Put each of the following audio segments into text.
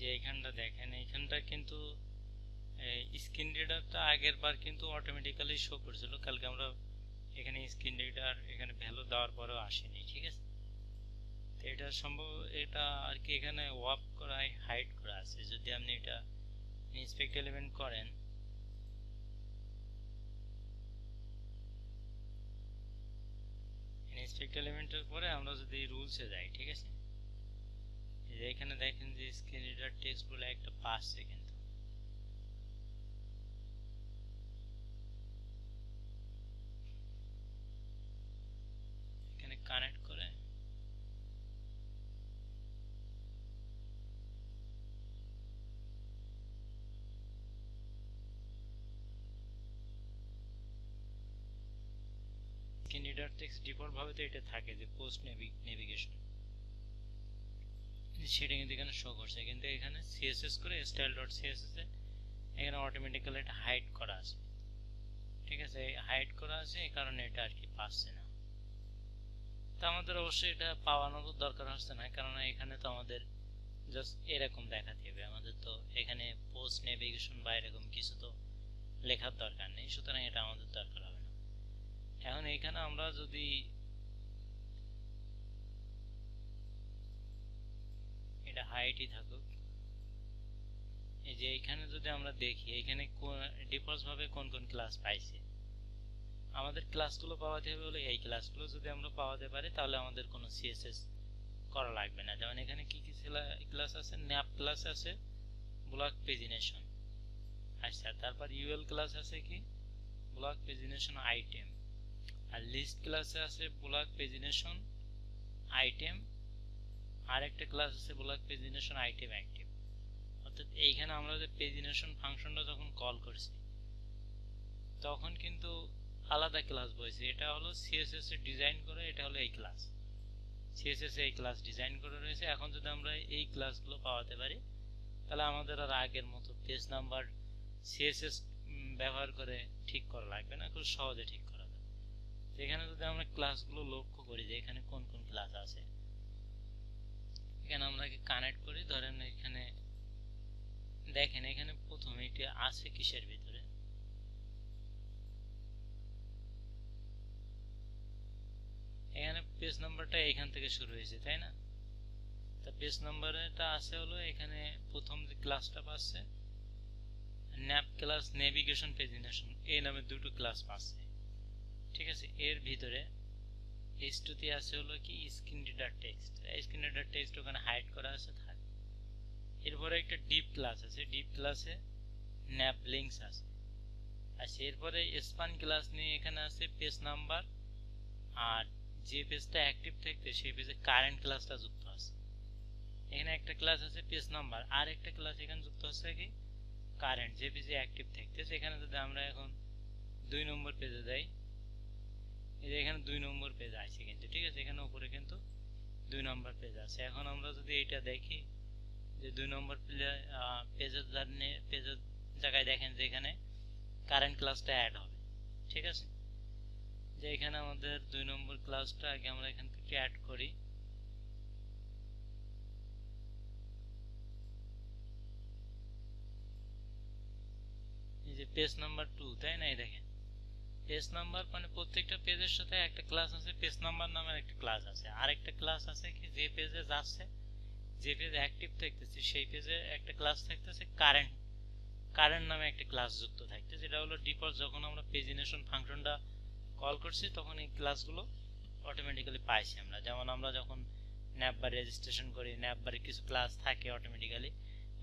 যে এইখানটা দেখেন, এইখানটা কিন্তু স্ক্রিন রিডারটা আগের বার কিন্তু অটোমেটিক্যালি শো করছিল। কালকে আমরা এখানে স্ক্রিন রিডার এখানে ভ্যালু দেওয়ার পরেও আসেনি, ঠিক আছে। তো এটা সম্ভব, এটা আর কি এখানে ওয়াপ করা হাইড করা আছে। যদি আপনি এটা ইন্সপেক্ট এলিমেন্ট করেন, ইন্সপেক্ট এলিমেন্টের পরে আমরা যদি রুলসে যাই, ঠিক আছে, এখানে দেখেন যে স্ক্রিন রিডার টেক্সট বলে একটা পাচ্ছে, কিন্তু এখানে কানেক্ট করে স্ক্রিন রিডার টেক্সট ডিফল্ট ভাবে তো এটা থাকে যে পোস্ট নেভিগেশন, সেটা কিন্তু এখানে শো করছে। কিন্তু এখানে সিএসএস করে style.css এ এখানে অটোমেটিক্যালি এটা হাইড করা আছে, ঠিক আছে। হাইড করা আছে, এই কারণে এটা আর কি পাচ্ছে না। তো আমাদের অবশ্যই এটা পাওয়ানোর দরকার হচ্ছে না, কারণ এখানে তো আমাদের জাস্ট এরকম দেখাতে হবে। আমাদের তো এখানে পোস্ট নেভিগেশন বা এরকম কিছু তো লেখার দরকার নেই, সুতরাং এটা আমাদের দরকার হবে না। এখন এখানে আমরা যদি এটা হাইটই থাকুক, এই যে এখানে যদি আমরা দেখি এখানে ডিফল্ট ভাবে কোন কোন ক্লাস পাইছে, আমাদের ক্লাসগুলো পাওয়াতে হবে হলে এই ক্লাসগুলো যদি আমরা পাওয়াতে পারি তাহলে আমাদের কোনো সিএসএস করা লাগবে না। যেমন এখানে কি কি ক্লাস আছে, ন্যাপ ক্লাস আছে, ব্লক পেজিনেশন, আচ্ছা, তারপর ইউএল ক্লাস আছে কি ব্লক পেজিনেশন আইটেম, আর লিস্ট ক্লাসে আছে ব্লক পেজিনেশন আইটেম, আর একটা ক্লাস আছে ব্লক পেজিনেশন আইটেম অ্যাক্টিভ। অর্থাৎ এইখানে আমরা যে পেজিনেশন ফাংশনটা যখন কল করছি তখন কিন্তু আলাদা ক্লাস বলছি। এটা হলো সিএসএস এর ডিজাইন করে, এটা হলো এই ক্লাস, সিএসএস এই ক্লাস ডিজাইন করে রয়েছে। এখন যদি আমরা এই ক্লাসগুলো পাওয়াতে পারি তাহলে আমাদের আর আগের মতো পেজ নাম্বার সিএসএস ব্যবহার করে ঠিক করা লাগবে না, খুব সহজে ঠিক করা যাবে। এখানে যদি আমরা ক্লাসগুলো লক্ষ্য করি যে এখানে কোন কোন ক্লাস আছে, এখানে আমরা কানেক্ট করি। ধরেন এখানে দেখেন, এখানে প্রথমে এটি আছে কিসের ভিতরে, এখানে পেজ নাম্বারটা এখান থেকে শুরু হয়েছে, তাই না। তা পেজ নাম্বারটা আছে হলো এখানে প্রথম যে ক্লাসটা পাচ্ছে ন্যাপ ক্লাস নেভিগেশন পেজিনেশন, এই নামে দুটো ক্লাস পাচ্ছে, ঠিক আছে। এর ভিতরে h2 তে আছে হলো কি screen reader text, screen reader text ওখানে হাইড করা আছে থাক। এরপরে একটা ডিপ ক্লাস আছে, ডিপ ক্লাসে ন্যাপ লিঙ্কস আছে। আচ্ছা, এরপরে স্পান ক্লাস নিয়ে এখানে আছে পেজ নাম্বার, আর যে পেজটা অ্যাক্টিভ থাকতে সেই পেজে কারেন্ট ক্লাসটা যুক্ত আছে। এখানে একটা ক্লাস আছে পেজ নাম্বার, আর একটা ক্লাস এখানে যুক্ত আছে কি কারেন্ট, যে পেজে অ্যাক্টিভ থাকতেছে। এখানে যদি আমরা এখন 2 নম্বর পেজে যাই, এই যে এখানে 2 নম্বর পেজ আছে কিন্তু, ঠিক আছে, এখানে উপরে কিন্তু 2 নম্বর পেজ আছে। এখন আমরা যদি এটা দেখি যে 2 নম্বর পেজের জায়গায় দেখেন যে এখানে কারেন্ট ক্লাসটা অ্যাড হবে, ঠিক আছে। যে এখানে আমাদের 2 নম্বর ক্লাসটা আগে আমরা এখান থেকে অ্যাড করি। এই যে পেজ নাম্বার 2, তাই না। এই দেখেন পেজ নাম্বার মানে প্রত্যেকটা পেজের সাথে একটা ক্লাস আছে, পেজ নাম্বার নামের একটা ক্লাস আছে, আর একটা ক্লাস আছে কি যে পেজে যাচ্ছে, যে পেজ অ্যাক্টিভ থাকতেছে সেই পেজে একটা ক্লাস থাকতেছে কারেন্ট, কারেন্ট নামে একটা ক্লাস যুক্ত থাকতে, যেটা হলো ডিফল্ট। যখন আমরা পেজিনেশন ফাংশনটা কল করছি তখন এই ক্লাসগুলো অটোমেটিক্যালি পাইছি আমরা। যেমন আমরা যখন ন্যাপ বার রেজিস্ট্রেশন করি, ন্যাপ বারে কিছু ক্লাস থাকে অটোমেটিক্যালি,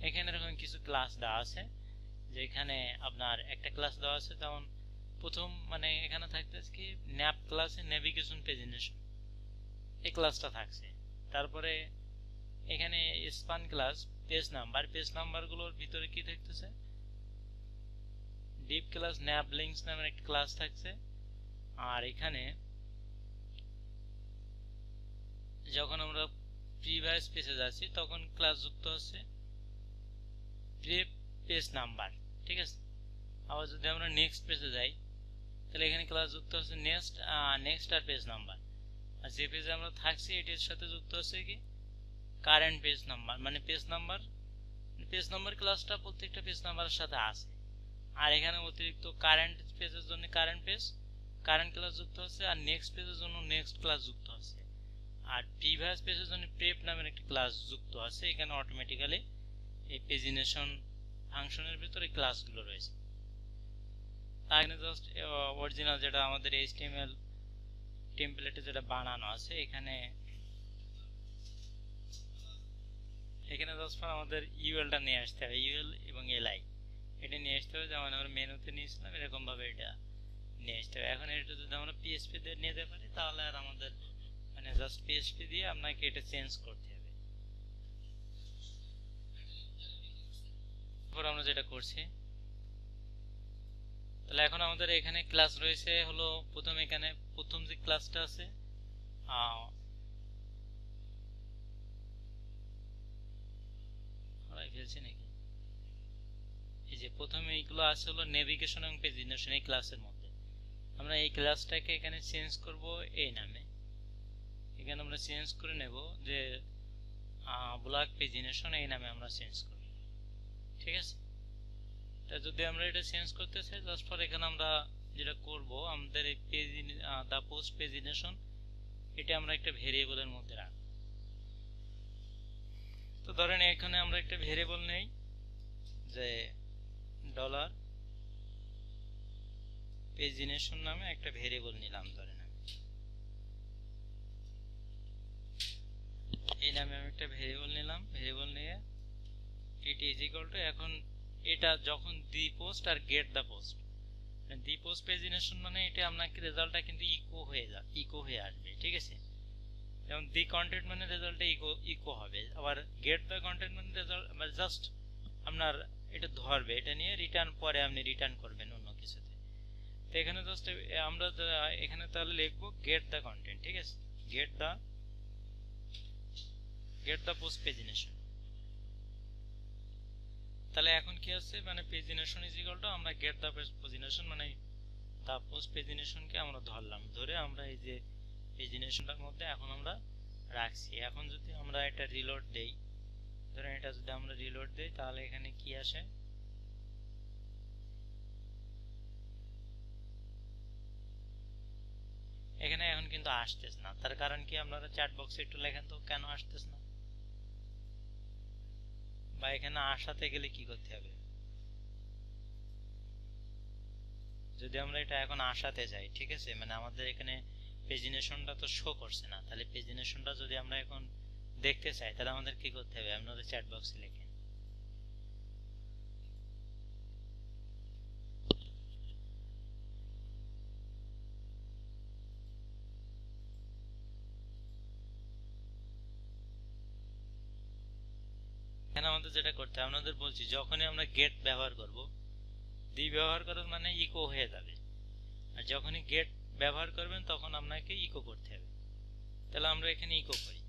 এখানে এরকম কিছু ক্লাস দেওয়া আছে। যে এখানে আপনার একটা ক্লাস দেওয়া আছে, যেমন প্রথম মানে এখানে থাকতেছে কি ন্যাপ ক্লাসে নেভিগেশন পেজিনেশন, এই ক্লাসটা থাকছে। তারপরে এখানে span class page number, page নাম্বারগুলোর ভিতরে কি থাকতেছে ডিপ ক্লাস ন্যাপ লিঙ্কস নামের একটা ক্লাস থাকছে। আর এখানে যখন আমরা প্রিভিয়াস পেজে যাচ্ছি তখন ক্লাস যুক্ত হচ্ছে পেজ নাম্বার, ঠিক আছে। আবার যদি আমরা নেক্সট পেজে যাই তাহলে এখানে ক্লাস যুক্ত হচ্ছে নেক্সট আর পেজ নাম্বার, আর যে পেজে আমরা থাকছি এটির সাথে যুক্ত হচ্ছে কি কারেন্ট পেজ নাম্বার, মানে পেজ নাম্বার পেজ নাম্বার ক্লাসটা প্রত্যেকটা পেজ নাম্বারের সাথে আছে। আর এখানে অতিরিক্ত কারেন্ট পেজের জন্য কারেন্ট পেজ কারেন্ট ক্লাস যুক্ত আছে, আর নেক্সট পেজের জন্য নেক্সট ক্লাস যুক্ত আছে, আর প্রিভিয়াস পেজের জন্য প্রেপ নামের একটি ক্লাস যুক্ত আছে। এখানে অটোমেটিক্যালি এই পেজিনেশন ফাংশনের ভিতরে ক্লাসগুলো রয়েছে। তাই এখানে জাস্ট অরিজিনাল যেটা আমাদের HTML টেমপ্লেটে যেটা বানানো আছে, এখানে জাস্ট আমাদের ইউএলটা নিয়ে আসতে হবে, ইউএল এবং এলআই এটা নিয়ে আসতে হবে। যেমন আমরা মেনুতে নিয়েছিলাম এরকম ভাবে এটা নিয়ে আসতে হবে। এখন এটা যদি আমরা পিএসপি দিয়ে নিতে পারি তাহলে আর আমাদের মানে জাস্ট পিএসপি দিয়ে আপনাকে এটা চেঞ্জ করতে হবে। তারপর আমরা যেটা করছি, তাহলে এখন আমাদের এখানে ক্লাস রয়েছে হলো প্রথম, এখানে প্রথম যে ক্লাসটা আছে ফেলছি নাকি, এই যে প্রথমে এইগুলো আছে হলো নেভিগেশন এবং পেজিনেশন। এই ক্লাসের মধ্যে আমরা এই ক্লাসটাকে এখানে চেঞ্জ করব এই নামে। এখানে আমরা চেঞ্জ করে নেব যে ব্লক পেজিনেশন এই নামে আমরা চেঞ্জ করব, ঠিক আছে। তা যদি আমরা এটা চেঞ্জ করতে চাই জাস্ট ফর এখানে আমরা যেটা করব, আমাদের এই পেজ দা পোস্ট পেজিনেশন এটা আমরা একটা ভেরিয়েবলের মধ্যে রাখব। তো ধরেন এখানে আমরা একটা ভেরিয়েবল নেই যে ডলার পেজিনেশন নামে একটা ভেরিয়েবল নিলাম, ধরেন এই নামে আমি একটা ভেরিয়েবল নিলাম। ভেরিয়েবল নিয়ে ইট ইজ ইকুয়াল টু, এখন এটা যখন দি পোস্ট আর get the post, the post pagination মানে এটা আপনাকে রেজাল্টটা কিন্তু ইকো হয়ে আসবে, ঠিক আছে। যেমন দি কন্টেন্ট মানে রেজাল্টটা ইকো হবে, আবার গেট দা কন্টেন্ট মানে রেজাল্ট জাস্ট আপনার এটা ধরবে, এটা নিয়ে রিটার্ন পরে আপনি রিটার্ন করবেন অন্য কিছুতে। তো এখানে জাস্ট আমরা এখানে তাহলে লিখবো গেট দা কন্টেন্ট, ঠিক আছে, গেট দা পোস্ট পেজিনেশন। তাহলে এখন কি আছে, মানে পেজিনেশন ইজ ইকুয়াল টু আমরা গেট দা পেজিনেশন মানে দা পোস্ট পেজিনেশনকে আমরা ধরলাম, ধরে আমরা এই যে পেজিনেশনটার মধ্যে এখন আমরা রাখছি। এখন যদি আমরা এটা রিলোড দেই, ধরেন এটা যদি আমরা রিলোড দেই তাহলে এখানে কি আসে, এখানে এখন কিন্তু আসতেছে না। তার কারণ কি, আপনারা চ্যাট বক্সে একটু লেখেন তো কেন আসতেছে না, বা এখানে আসাতে গেলে কি করতে হবে। যদি আমরা এটা এখন আসাতে যাই, ঠিক আছে, মানে আমাদের এখানে পেজিনেশনটা তো শো করছে না, তাহলে পেজিনেশনটা যদি আমরা এখন দেখতে চাই তাহলে আমাদের কি করতে হবে, আপনাদের চ্যাট বক্সে লেখেন। এখানে আমাদের যেটা করতে হবে, আপনাদের বলছি যখনই আমরা গেট ব্যবহার করব, দি ব্যবহার করার মানে ইকো হয়ে যাবে, আর যখনই গেট ব্যবহার করবেন তখন আপনাকে ইকো করতে হবে। তাহলে আমরা এখানে ইকো করি,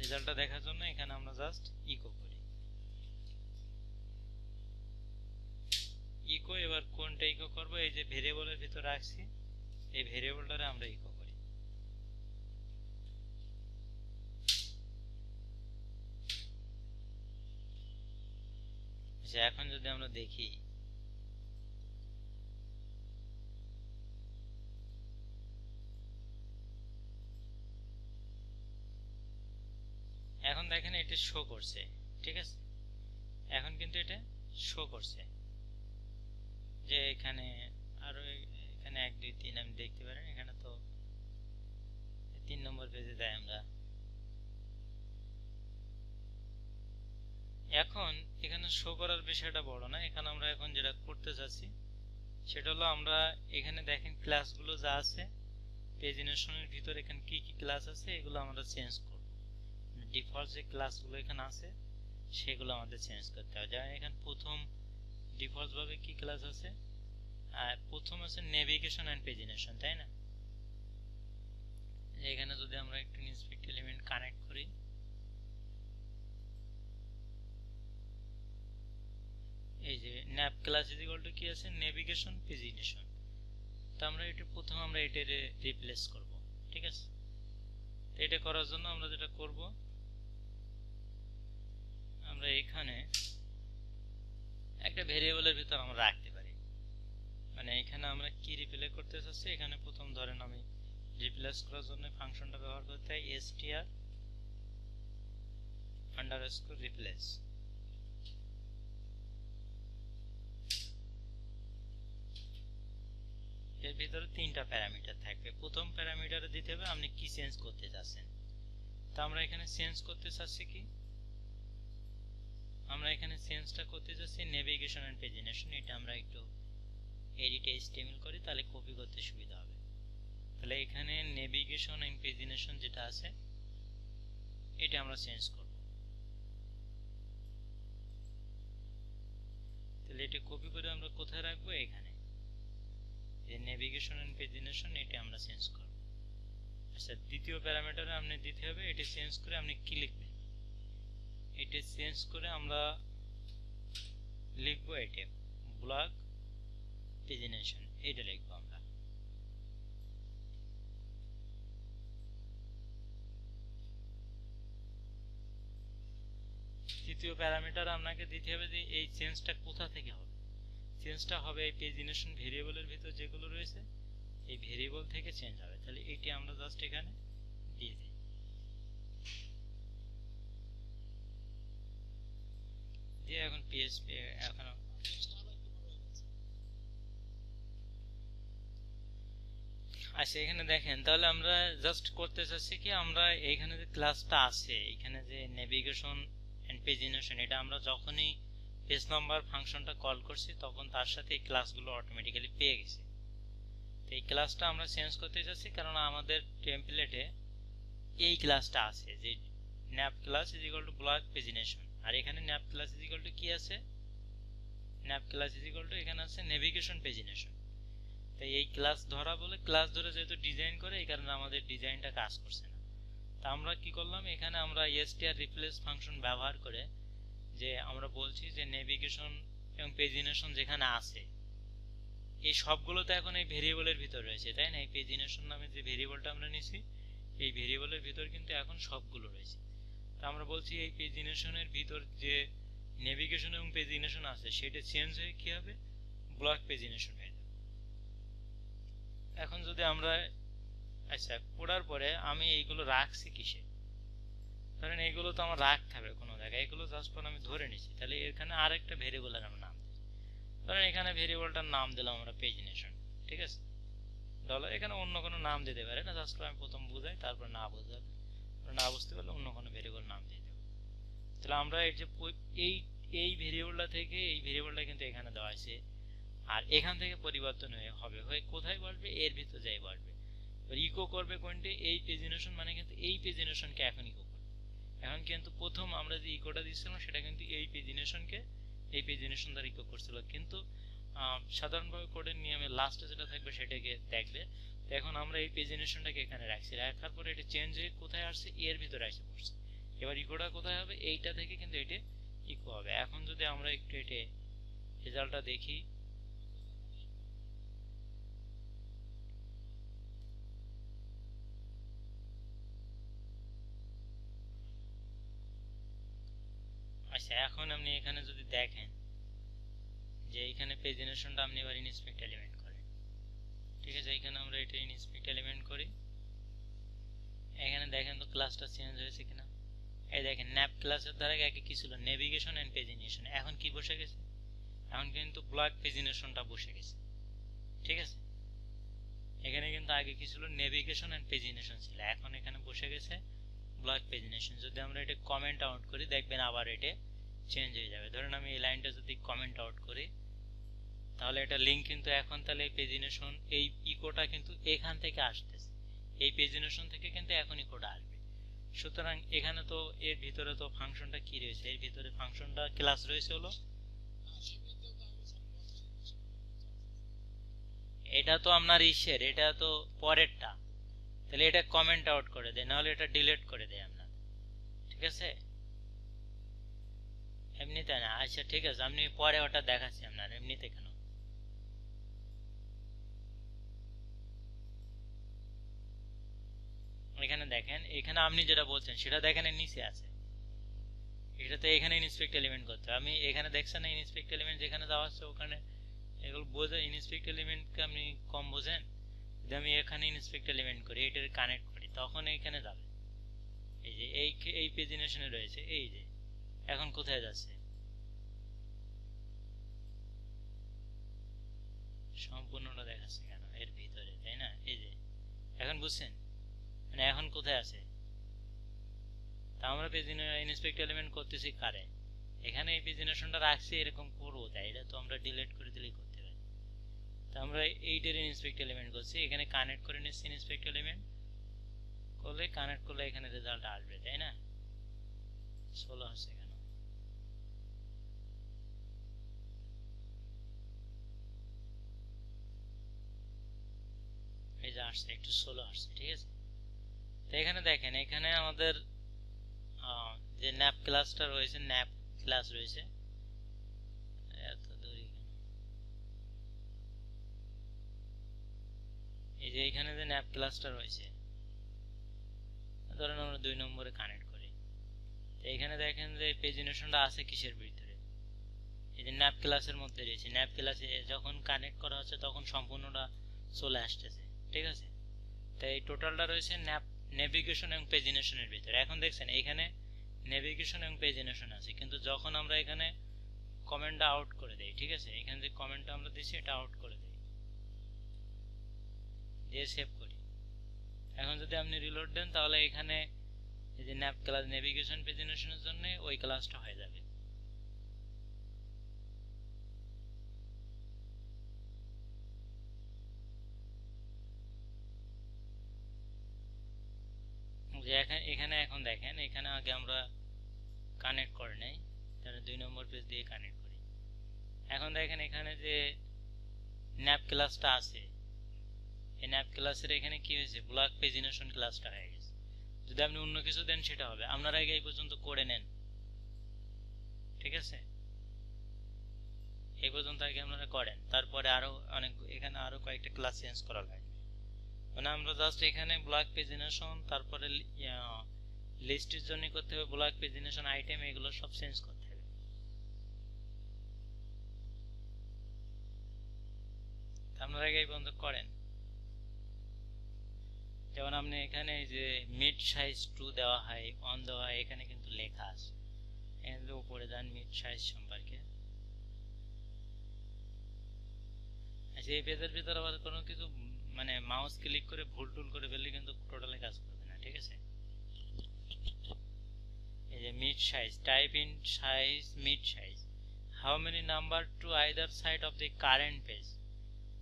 রেজাল্টটা দেখার জন্য এখানে আমরা জাস্ট ইকো করি। ইকো, এবার কোনটা ইকো করব, এই যে ভেরিয়েবলের ভিতর রাখছি এই ভেরিয়েবলটারে আমরা ইকো করি। আচ্ছা, এখন যদি আমরা দেখি, এখন দেখেন এটা শো করছে, ঠিক আছে, এখন কিন্তু এটা শো করছে যে এখানে আরো এখানে 1 2 3 আমি দেখতে পারেন, এখানে তো 3 নম্বর পেজে যাই আমরা। এখন এখানে শো করার বিষয়টা বড় না, এখানে আমরা এখন যেটা করতে চাচ্ছি সেটা হলো, আমরা এখানে দেখেন ক্লাসগুলো যা আছে পেজিনেশনের ভিতর, এখানে কি কি ক্লাস আছে এগুলো আমরা চেঞ্জ করব। ডিফল্ট যে ক্লাসগুলো এখানে আছে সেগুলো আমাদের চেঞ্জ করতে হবে। যেমন এখানে প্রথম ডিফল্ট ভাবে কি ক্লাস আছে, প্রথম আছে নেভিগেশন এন্ড পেজিনেশন, তাই না। এখানে যদি আমরা একটু ইন্সপেক্ট এলিমেন্ট কানেক্ট করি, এই যে nap class is equal to কি আছে, নেভিগেশন পেজিনেশন। তো আমরা এটা প্রথম আমরা এটা রিপ্লেস করব, ঠিক আছে। তো এটা করার জন্য আমরা যেটা করব, আমরা এখানে একটা ভেরিয়েবলের ভিতর আমরা রাখতে পারি, মানে এখানে আমরা কি রিপ্লেস করতে চাচ্ছি, এখানে প্রথম ধরেন আমি রিপ্লেস করার জন্য ফাংশনটা ব্যবহার করতে চাই str আন্ডারস্কোর রিপ্লেস। এর ভিতরে তিনটা প্যারামিটার থাকবে। প্রথম প্যারামিটারে দিতে হবে আপনি কি চেঞ্জ করতে চাচ্ছেন। তা আমরা এখানে চেঞ্জ করতে চাচ্ছি কি, আমরা এখানে চেঞ্জটা করতে চাচ্ছি নেভিগেশন এন্ড পেজিনেশন। এটা আমরা একটু এডিট HTML করি, তাহলে কপি করতে সুবিধা হবে। তাহলে এখানে নেভিগেশন এন্ড পেজিনেশন যেটা আছে এটা আমরা চেঞ্জ করব। তাহলে এটা কপি করে আমরা কোথায় রাখবো, এখানে এই নেভিগেশন এন্ড পেজিনেশন এটা আমরা চেঞ্জ করব। আচ্ছা, দ্বিতীয় প্যারামিটারে আপনি দিতে হবে, এটা চেঞ্জ করে আপনি কি লিখবেন, এটা চেঞ্জ করে আমরা লিখবো এটা ব্লক পেজিনেশন, এটা লিখবো আমরা। তৃতীয় প্যারামিটার আপনাকে দিতে হবে যে এই চেঞ্জটা কোথা থেকে হবে। চেঞ্জটা হবে এই পেজিনেশন ভেরিয়েবলের ভিতর যেগুলো রয়েছে এই ভেরিয়েবল থেকে চেঞ্জ হবে। তাহলে এইটি আমরা জাস্ট এখানে দিয়ে দিই। দিয়ে এখন পিএইচপি এখন আচ্ছা এখানে দেখেন, তাহলে আমরা জাস্ট করতে চাচ্ছি কি, আমরা এইখানে যে ক্লাসটা আছে এখানে যে নেভিগেশন এন্ড পেজিনেশন, এটা আমরা যখনই পেজ নাম্বার ফাংশনটা কল করছি তখন তার সাথে এই ক্লাসগুলো অটোমেটিক্যালি পেয়ে গেছে। তো এই ক্লাসটা আমরা চেঞ্জ করতে চাচ্ছি কারণ আমাদের টেমপ্লেটে এই ক্লাসটা আছে যে nav class is equal to block pagination, আর এখানে nav class is equal to কি আছে, nav class is equal to এখানে আছে navigation pagination। তাই এই ক্লাস ধরা বলে, ক্লাস ধরে যেহেতু ডিজাইন করে এই কারণে আমাদের ডিজাইনটা কাজ করছে না। তা আমরা কি করলাম, এখানে আমরা str replace ফাংশন ব্যবহার করে যে আমরা বলছি যে নেভিগেশন এবং পেজিনেশন যেখানে আছে এই সবগুলো তো এখন এই ভেরিয়েবলের ভিতর রয়েছে, তাই না। এই পেজিনেশন নামে যে ভেরিয়েবলটা আমরা নিছি এই ভেরিয়েবলের ভিতর কিন্তু এখন সবগুলো রয়েছে। তা আমরা বলছি এই পেজিনেশনের ভিতর যে নেভিগেশন এবং পেজিনেশন আছে সেটা চেঞ্জ হয়ে কি হবে, ব্লক পেজিনেশন হয়ে যাবে। এখন যদি আমরা আচ্ছা পড়ার পরে আমি এইগুলো রাখছি কিসে, ধরেন এইগুলো তো আমার রাখতে হবে কোনো জায়গায়, এগুলো জাস্ট আমি ধরে নিছি। তাহলে এখানে আরেকটা ভেরিয়েবলের আমরা নাম দিই, ধরেন এখানে ভেরিয়েবলটার নাম দিলাম আমরা পেজিনেশন, ঠিক আছে। ডলার এখানে অন্য কোনো নাম দিতে পারে না, জাস্ট আমি প্রথম বুঝাই, তারপর না বুঝালে না বুঝতে পারলে অন্য কোনো ভেরিয়েবল নাম দিয়ে দেবো। তাহলে আমরা এই যে এই ভেরিয়েবলটা থেকে এই ভেরিয়েবলটা কিন্তু এখানে দেওয়া আছে, আর এখান থেকে পরিবর্তন হয়ে কোথায় বসবে, এর ভিতর যাই বসবে। এবার ইকো করবে কোনটি, এই পেজিনেশন, মানে কিন্তু এই পেজিনেশনকে এখন ইকো করবে। এখন কিন্তু প্রথম আমরা যে ইকোটা দিচ্ছিলাম সেটা কিন্তু এই পেজিনেশন দ্বারা ইকো করছিল, কিন্তু সাধারণভাবে কোডের নিয়মে লাস্টে যেটা থাকবে সেটাকে দেখবে। তো এখন আমরা এই পেজিনেশনটাকে এখানে রাখছি, রাখার পরে এটা চেঞ্জ হয়ে কোথায় আসছে, এর ভিতরে এসে পড়ছে। এবার ইকোটা কোথায় হবে, এইটা থেকে কিন্তু এটা ইকো হবে। এখন যদি আমরা একটু এটা রেজাল্টটা দেখি, আচ্ছা এখন আপনি এখানে যদি দেখেন যে এখানে পেজিনেশনটা আপনি এবার ইনস্পেক্ট এলিমেন্ট করেন, ঠিক আছে। এখানে আমরা এটা ইনস্পেক্ট এলিমেন্ট করি, এখানে দেখেন তো ক্লাসটা চেঞ্জ হয়েছে কিনা। এই দেখেন ন্যাপ ক্লাসের দ্বারা আগে কি ছিল, নেভিগেশন এন্ড পেজিনেশন, এখন কি বসে গেছে, এখন কিন্তু ব্লক পেজিনেশনটা বসে গেছে, ঠিক আছে। এখানে কিন্তু আগে কি ছিল, নেভিগেশন এন্ড পেজিনেশন ছিল, এখন এখানে বসে গেছে ব্লক পেজিনেশন। যদি আমরা এটা কমেন্ট আউট করি দেখবেন আবার এটা চেঞ্জ হয়ে যাবে। ধরেন আমি এই লাইনটা যদি কমেন্ট আউট করি তাহলে এটা লিঙ্ক কিন্তু এখন, তাহলে এই পেজিনেশন এই ইকোটা কিন্তু এখান থেকে আসতেছে, এই পেজিনেশন থেকে কিন্তু এখন ইকোটা আসবে। সুতরাং এখানে তো এর ভিতরে তো ফাংশনটা কি রয়েছে, এর ভিতরে ফাংশনটা ক্লাস রয়েছে হলো, এটা তো আপনার ইসের, এটা তো পরেরটা, তাহলে এটা কমেন্ট আউট করে দেয়, নাহলে এটা ডিলিট করে দেয় আপনার, ঠিক আছে। এমনিতে না, আচ্ছা ঠিক আছে, আপনি পরে ওটা দেখাচ্ছি আপনার, এমনিতে কেন। এখানে দেখেন, এখানে আপনি যেটা বলছেন সেটা দেখেন এর নিচে আছে, এটাতে এখানে ইনস্পেক্ট এলিমেন্ট করতে হবে। আমি এখানে দেখছেন না ইনস্পেক্ট এলিমেন্ট যেখানে দেওয়া আছে ওখানে এগুলো বোঝে ইনস্পেক্ট এলিমেন্টকে আপনি কম বোঝেন। যদি আমি এখানে ইনস্পেক্ট এলিমেন্ট করি এটার কানেক্ট করি তখন এইখানে যাবে। এই যে এই পেজিনেশনে রয়েছে, এই যে এখন কোথায় যাচ্ছে সম্পূর্ণটা দেখাচ্ছে কেন এর ভিতরে, তাই না? এই যে এখন বুঝছেন মানে এখন কোথায় আছে। তা আমরা ইনস্পেক্ট এলিমেন্ট করতেছি কারে, এখানে এই পেজিনেশনটা রাখছি এরকম করবো, তাই এটা তো আমরা ডিলিট করে দিলেই করতে পারি। তা আমরা এইটার ইনস্পেক্ট এলিমেন্ট করছি, এখানে কানেক্ট করে নিচ্ছি ইনস্পেক্ট এলিমেন্ট করলে কানেক্ট করলে এখানে রেজাল্ট আসবে, তাই না? 16 হচ্ছে কেন, এই যে আসছে একটু 16 আসছে, ঠিক আছে। তো এখানে দেখেন এখানে আমাদের যে ন্যাপ ক্লাসটা রয়েছে, ন্যাপ ক্লাস রয়েছে, এত দূরে কেন, এই যে এখানে যে ন্যাপ ক্লাসটা রয়েছে ধরেন আমরা 2 নম্বরে কানেক্ট করি, তো এখানে দেখেন যে পেজিনেশনটা আছে কিসের ভিতরে, এই যে ন্যাপ ক্লাসের মধ্যে রয়েছে। ন্যাপ ক্লাসে যখন কানেক্ট করা হচ্ছে তখন সম্পূর্ণটা চলে আসতেছে, ঠিক আছে। তাই এই টোটালটা রয়েছে ন্যাপ নেভিগেশন এবং পেজিনেশনের ভিতরে। এখন দেখছেন এখানে নেভিগেশন এবং পেজিনেশন আছে, কিন্তু যখন আমরা এখানে কমেন্টটা আউট করে দেই, ঠিক আছে, এখানে যে কমেন্টটা আমরা দিচ্ছি এটা আউট করে দেই দিয়ে সেভ করি। এখন যদি আপনি রিলোড দেন তাহলে এখানে এই যে ন্যাপ ক্লাস নেভিগেশন পেজিনেশনের জন্য ওই ক্লাসটা হয়ে যাবে। যে এখানে এখন দেখেন এখানে আগে আমরা কানেক্ট করে নেই, তাহলে 2 নম্বর পেজ দিয়ে কানেক্ট করি। এখন দেখেন এখানে যে ন্যাপ ক্লাসটা আছে, এই ন্যাপ ক্লাসের এখানে কি হয়েছে, ব্লক পেজিনেশন ক্লাসটা হয়ে গেছে। যদি আপনি অন্য কিছু দেন সেটা হবে। আপনারা আগে এই পর্যন্ত করে নেন, ঠিক আছে, এই পর্যন্ত আগে আপনারা করেন, তারপরে আরো অনেক এখানে আরো কয়েকটা ক্লাস চেঞ্জ করা লাগবে। মানে আমরা জাস্ট এখানে ব্লক পেজিনেশন, তারপরে লিস্টের জন্য করতে হবে ব্লক পেজিনেশন আইটেম, এগুলো সব চেঞ্জ করতে হবে। আপনারা আগে এই পর্যন্ত করেন। যেমন আপনি এখানে যে মিড সাইজ 2 দেওয়া হয়, অন দেওয়া হয়, এখানে কিন্তু লেখা আছে। এখানে উপরে যান মিড সাইজ সম্পর্কে। আচ্ছা এই পেজের ভিতরে আবার কোনো কিছু মানে মাউস ক্লিক করে ভুল টুল করে ফেললে কিন্তু টোটালি কাজ করবে না, ঠিক আছে। এই যে mid size, type in size mid size, how many number to either side of the current page,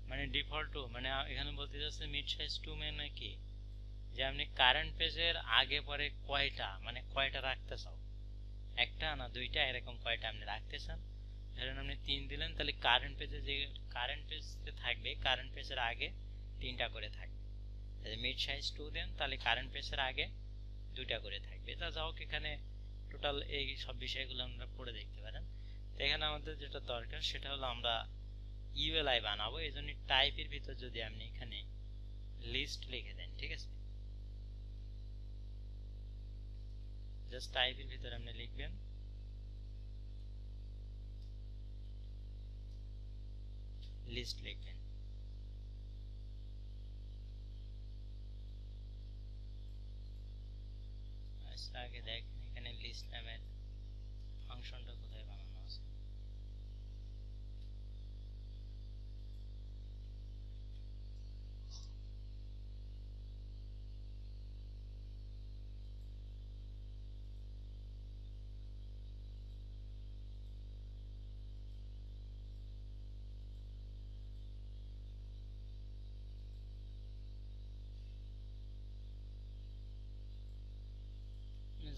মানে ডিফল্ট টু, মানে এখানে বলতে যাচ্ছে মিড সাইজ 2 মানে কি, যে আপনি কারেন্ট পেজের আগে পরে কয়টা, মানে কয়টা রাখতে চাও, একটা না দুইটা, এরকম কয়টা আপনি রাখতে চান। ধরেন আপনি 3 দিলেন, তাহলে কারেন্ট পেজে যে কারেন্ট পেজে থাকবে কারেন্ট পেজের আগে 3টা করে থাকবে। যদি মিড সাইজ 2 দেন তাহলে কারেন্ট পেজের আগে 2টা করে থাকবে। তা যাই হোক এখানে টোটাল এই সব বিষয়গুলো আমরা পড়ে দেখতে পারেন। তো এখানে আমাদের যেটা দরকার সেটা হলো আমরা ইউএলআই বানাবো, এই জন্য টাইপের ভিতর যদি আপনি এখানে লিস্ট লিখে দেন, ঠিক আছে, জাস্ট টাইপের ভিতরে আপনি লিখবেন লিস্ট লিখবেন। আচ্ছা আগে দেখেন এখানে লিস্ট নামের ফাংশনটা কোথায় বানানো আছে।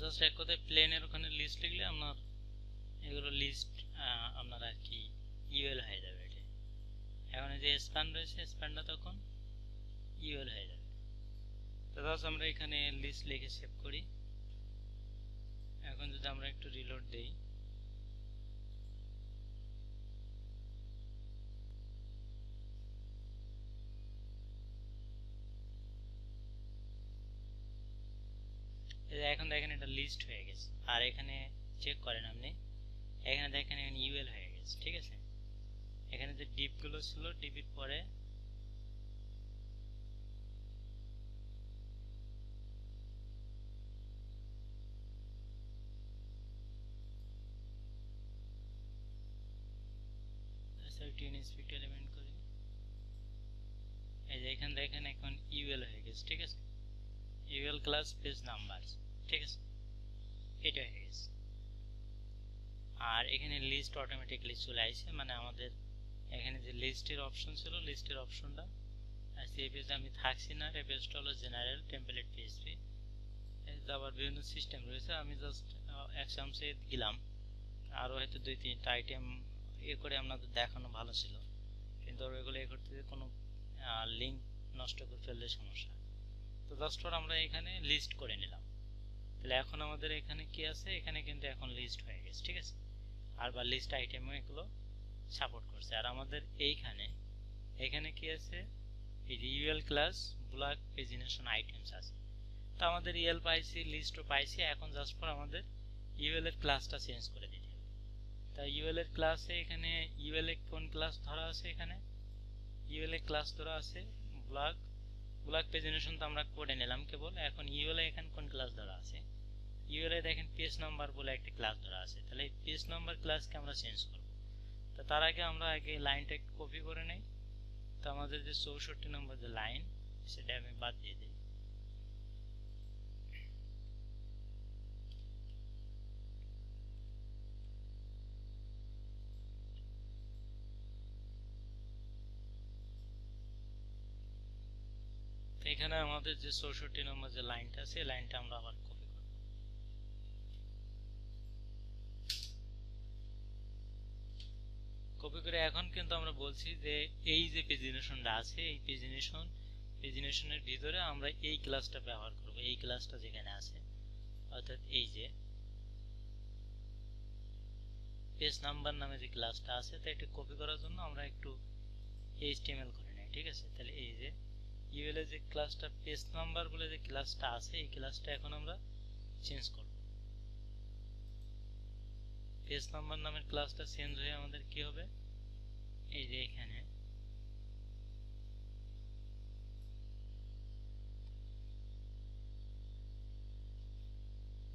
জাস্ট এক কথায় প্লেনের ওখানে লিস্ট লিখলে আপনার এগুলো লিস্ট আপনার আর কি ইউএল হয়ে যাবে এটা। এখন যে স্প্যান রয়েছে স্প্যানটা তখন ইউএল হয়ে যাবে। তো জাস্ট আমরা এখানে লিস্ট লিখে সেভ করি। এখন যদি আমরা একটু রিলোড দেই, এখন দেখেন এটা লিস্ট হয়ে গেছে। আর এখানে চেক করেন আপনি, এখানে দেখেন এখানে ইউএল হয়ে গেছে, ঠিক আছে। এখানে যে ডিপ গুলো ছিল, ডিপির পরে ইনস্পেক্ট এলিমেন্ট করি, এই যে এখানে দেখেন এখন ইউএল হয়ে গেছে, ঠিক আছে। ইউএল ক্লাস পেজ নাম্বার, ঠিক আছে, এটা হয়ে গেছে। আর এখানে লিস্ট অটোমেটিক্যালি চলে আসছে, মানে আমাদের এখানে যে লিস্টের অপশন ছিল, লিস্টের অপশনটা এই পেজে আমি থাকছি না। এই পেজটা হলো জেনারেল টেমপ্লেট পিএইচপি, আবার বিভিন্ন সিস্টেম রয়েছে। আমি জাস্ট এক্সাম্পসে দিলাম, আরও হয়তো 2-3টা আইটেম করে আপনাদের দেখানো ভালো ছিল, কিন্তু ওইগুলো করতে কোনো লিঙ্ক নষ্ট করে ফেললে সমস্যা। তো জাস্ট ফর আমরা এখানে লিস্ট করে নিলাম। তাহলে এখন আমাদের এখানে কি আছে, এখানে কিন্তু এখন লিস্ট হয়ে গেছে, ঠিক আছে। আর বা লিস্ট আইটেমও এগুলো সাপোর্ট করছে। আর আমাদের এখানে কি আছে, এই যে UL class block pagination items আছে। তো আমাদের ইউএল পাইছি, লিস্টও পাইছি, এখন জাস্ট ফর আমাদের ইউএল এর ক্লাসটা চেঞ্জ করে দিতে হবে। তাই ইউএল এর ক্লাসে এখানে ইউএল এ কোন ক্লাস ধরা আছে, এখানে ইউএল এ ক্লাস ধরা আছে ব্লক পেজিনেশন, তো আমরা করে নিলাম কেবল। এখন ইউএল এ এখানে কোন ক্লাস ধরা আছে, ইউএল এ দেখেন পেজ নাম্বার বলে একটা ক্লাস ধরা আছে। তাহলে এই পেজ নাম্বার ক্লাসকে আমরা চেঞ্জ করব। তো তার আগে আমরা লাইনটা একটু কপি করে নেই। তো আমাদের যে 64 নম্বর যে লাইন, সেটা আমি বাদ দিয়ে দিই। তো এখানে আমাদের যে 64 নম্বর যে লাইনটা আছে, লাইনটা আমরা আবার কপি করব। কপি করে এখন কিন্তু আমরা বলছি যে এই যে পেজিনেশনটা আছে, এই পেজিনেশনের ভিতরে আমরা এই ক্লাসটা ব্যবহার করব। এই ক্লাসটা যেখানে আছে, অর্থাৎ এই যে পেজ নাম্বার নামে যে ক্লাসটা আছে, তো এটা কপি করার জন্য আমরা একটু HTML করে নেই, ঠিক আছে। তাহলে এই যে ইউএল এর যে ক্লাসটা পেজ নাম্বার বলে যে ক্লাসটা আছে, এই ক্লাসটা এখন আমরা চেঞ্জ করব। পেজ নাম্বার নামের ক্লাসটা চেঞ্জ হয়ে আমাদের কি হবে, এই যে এখানে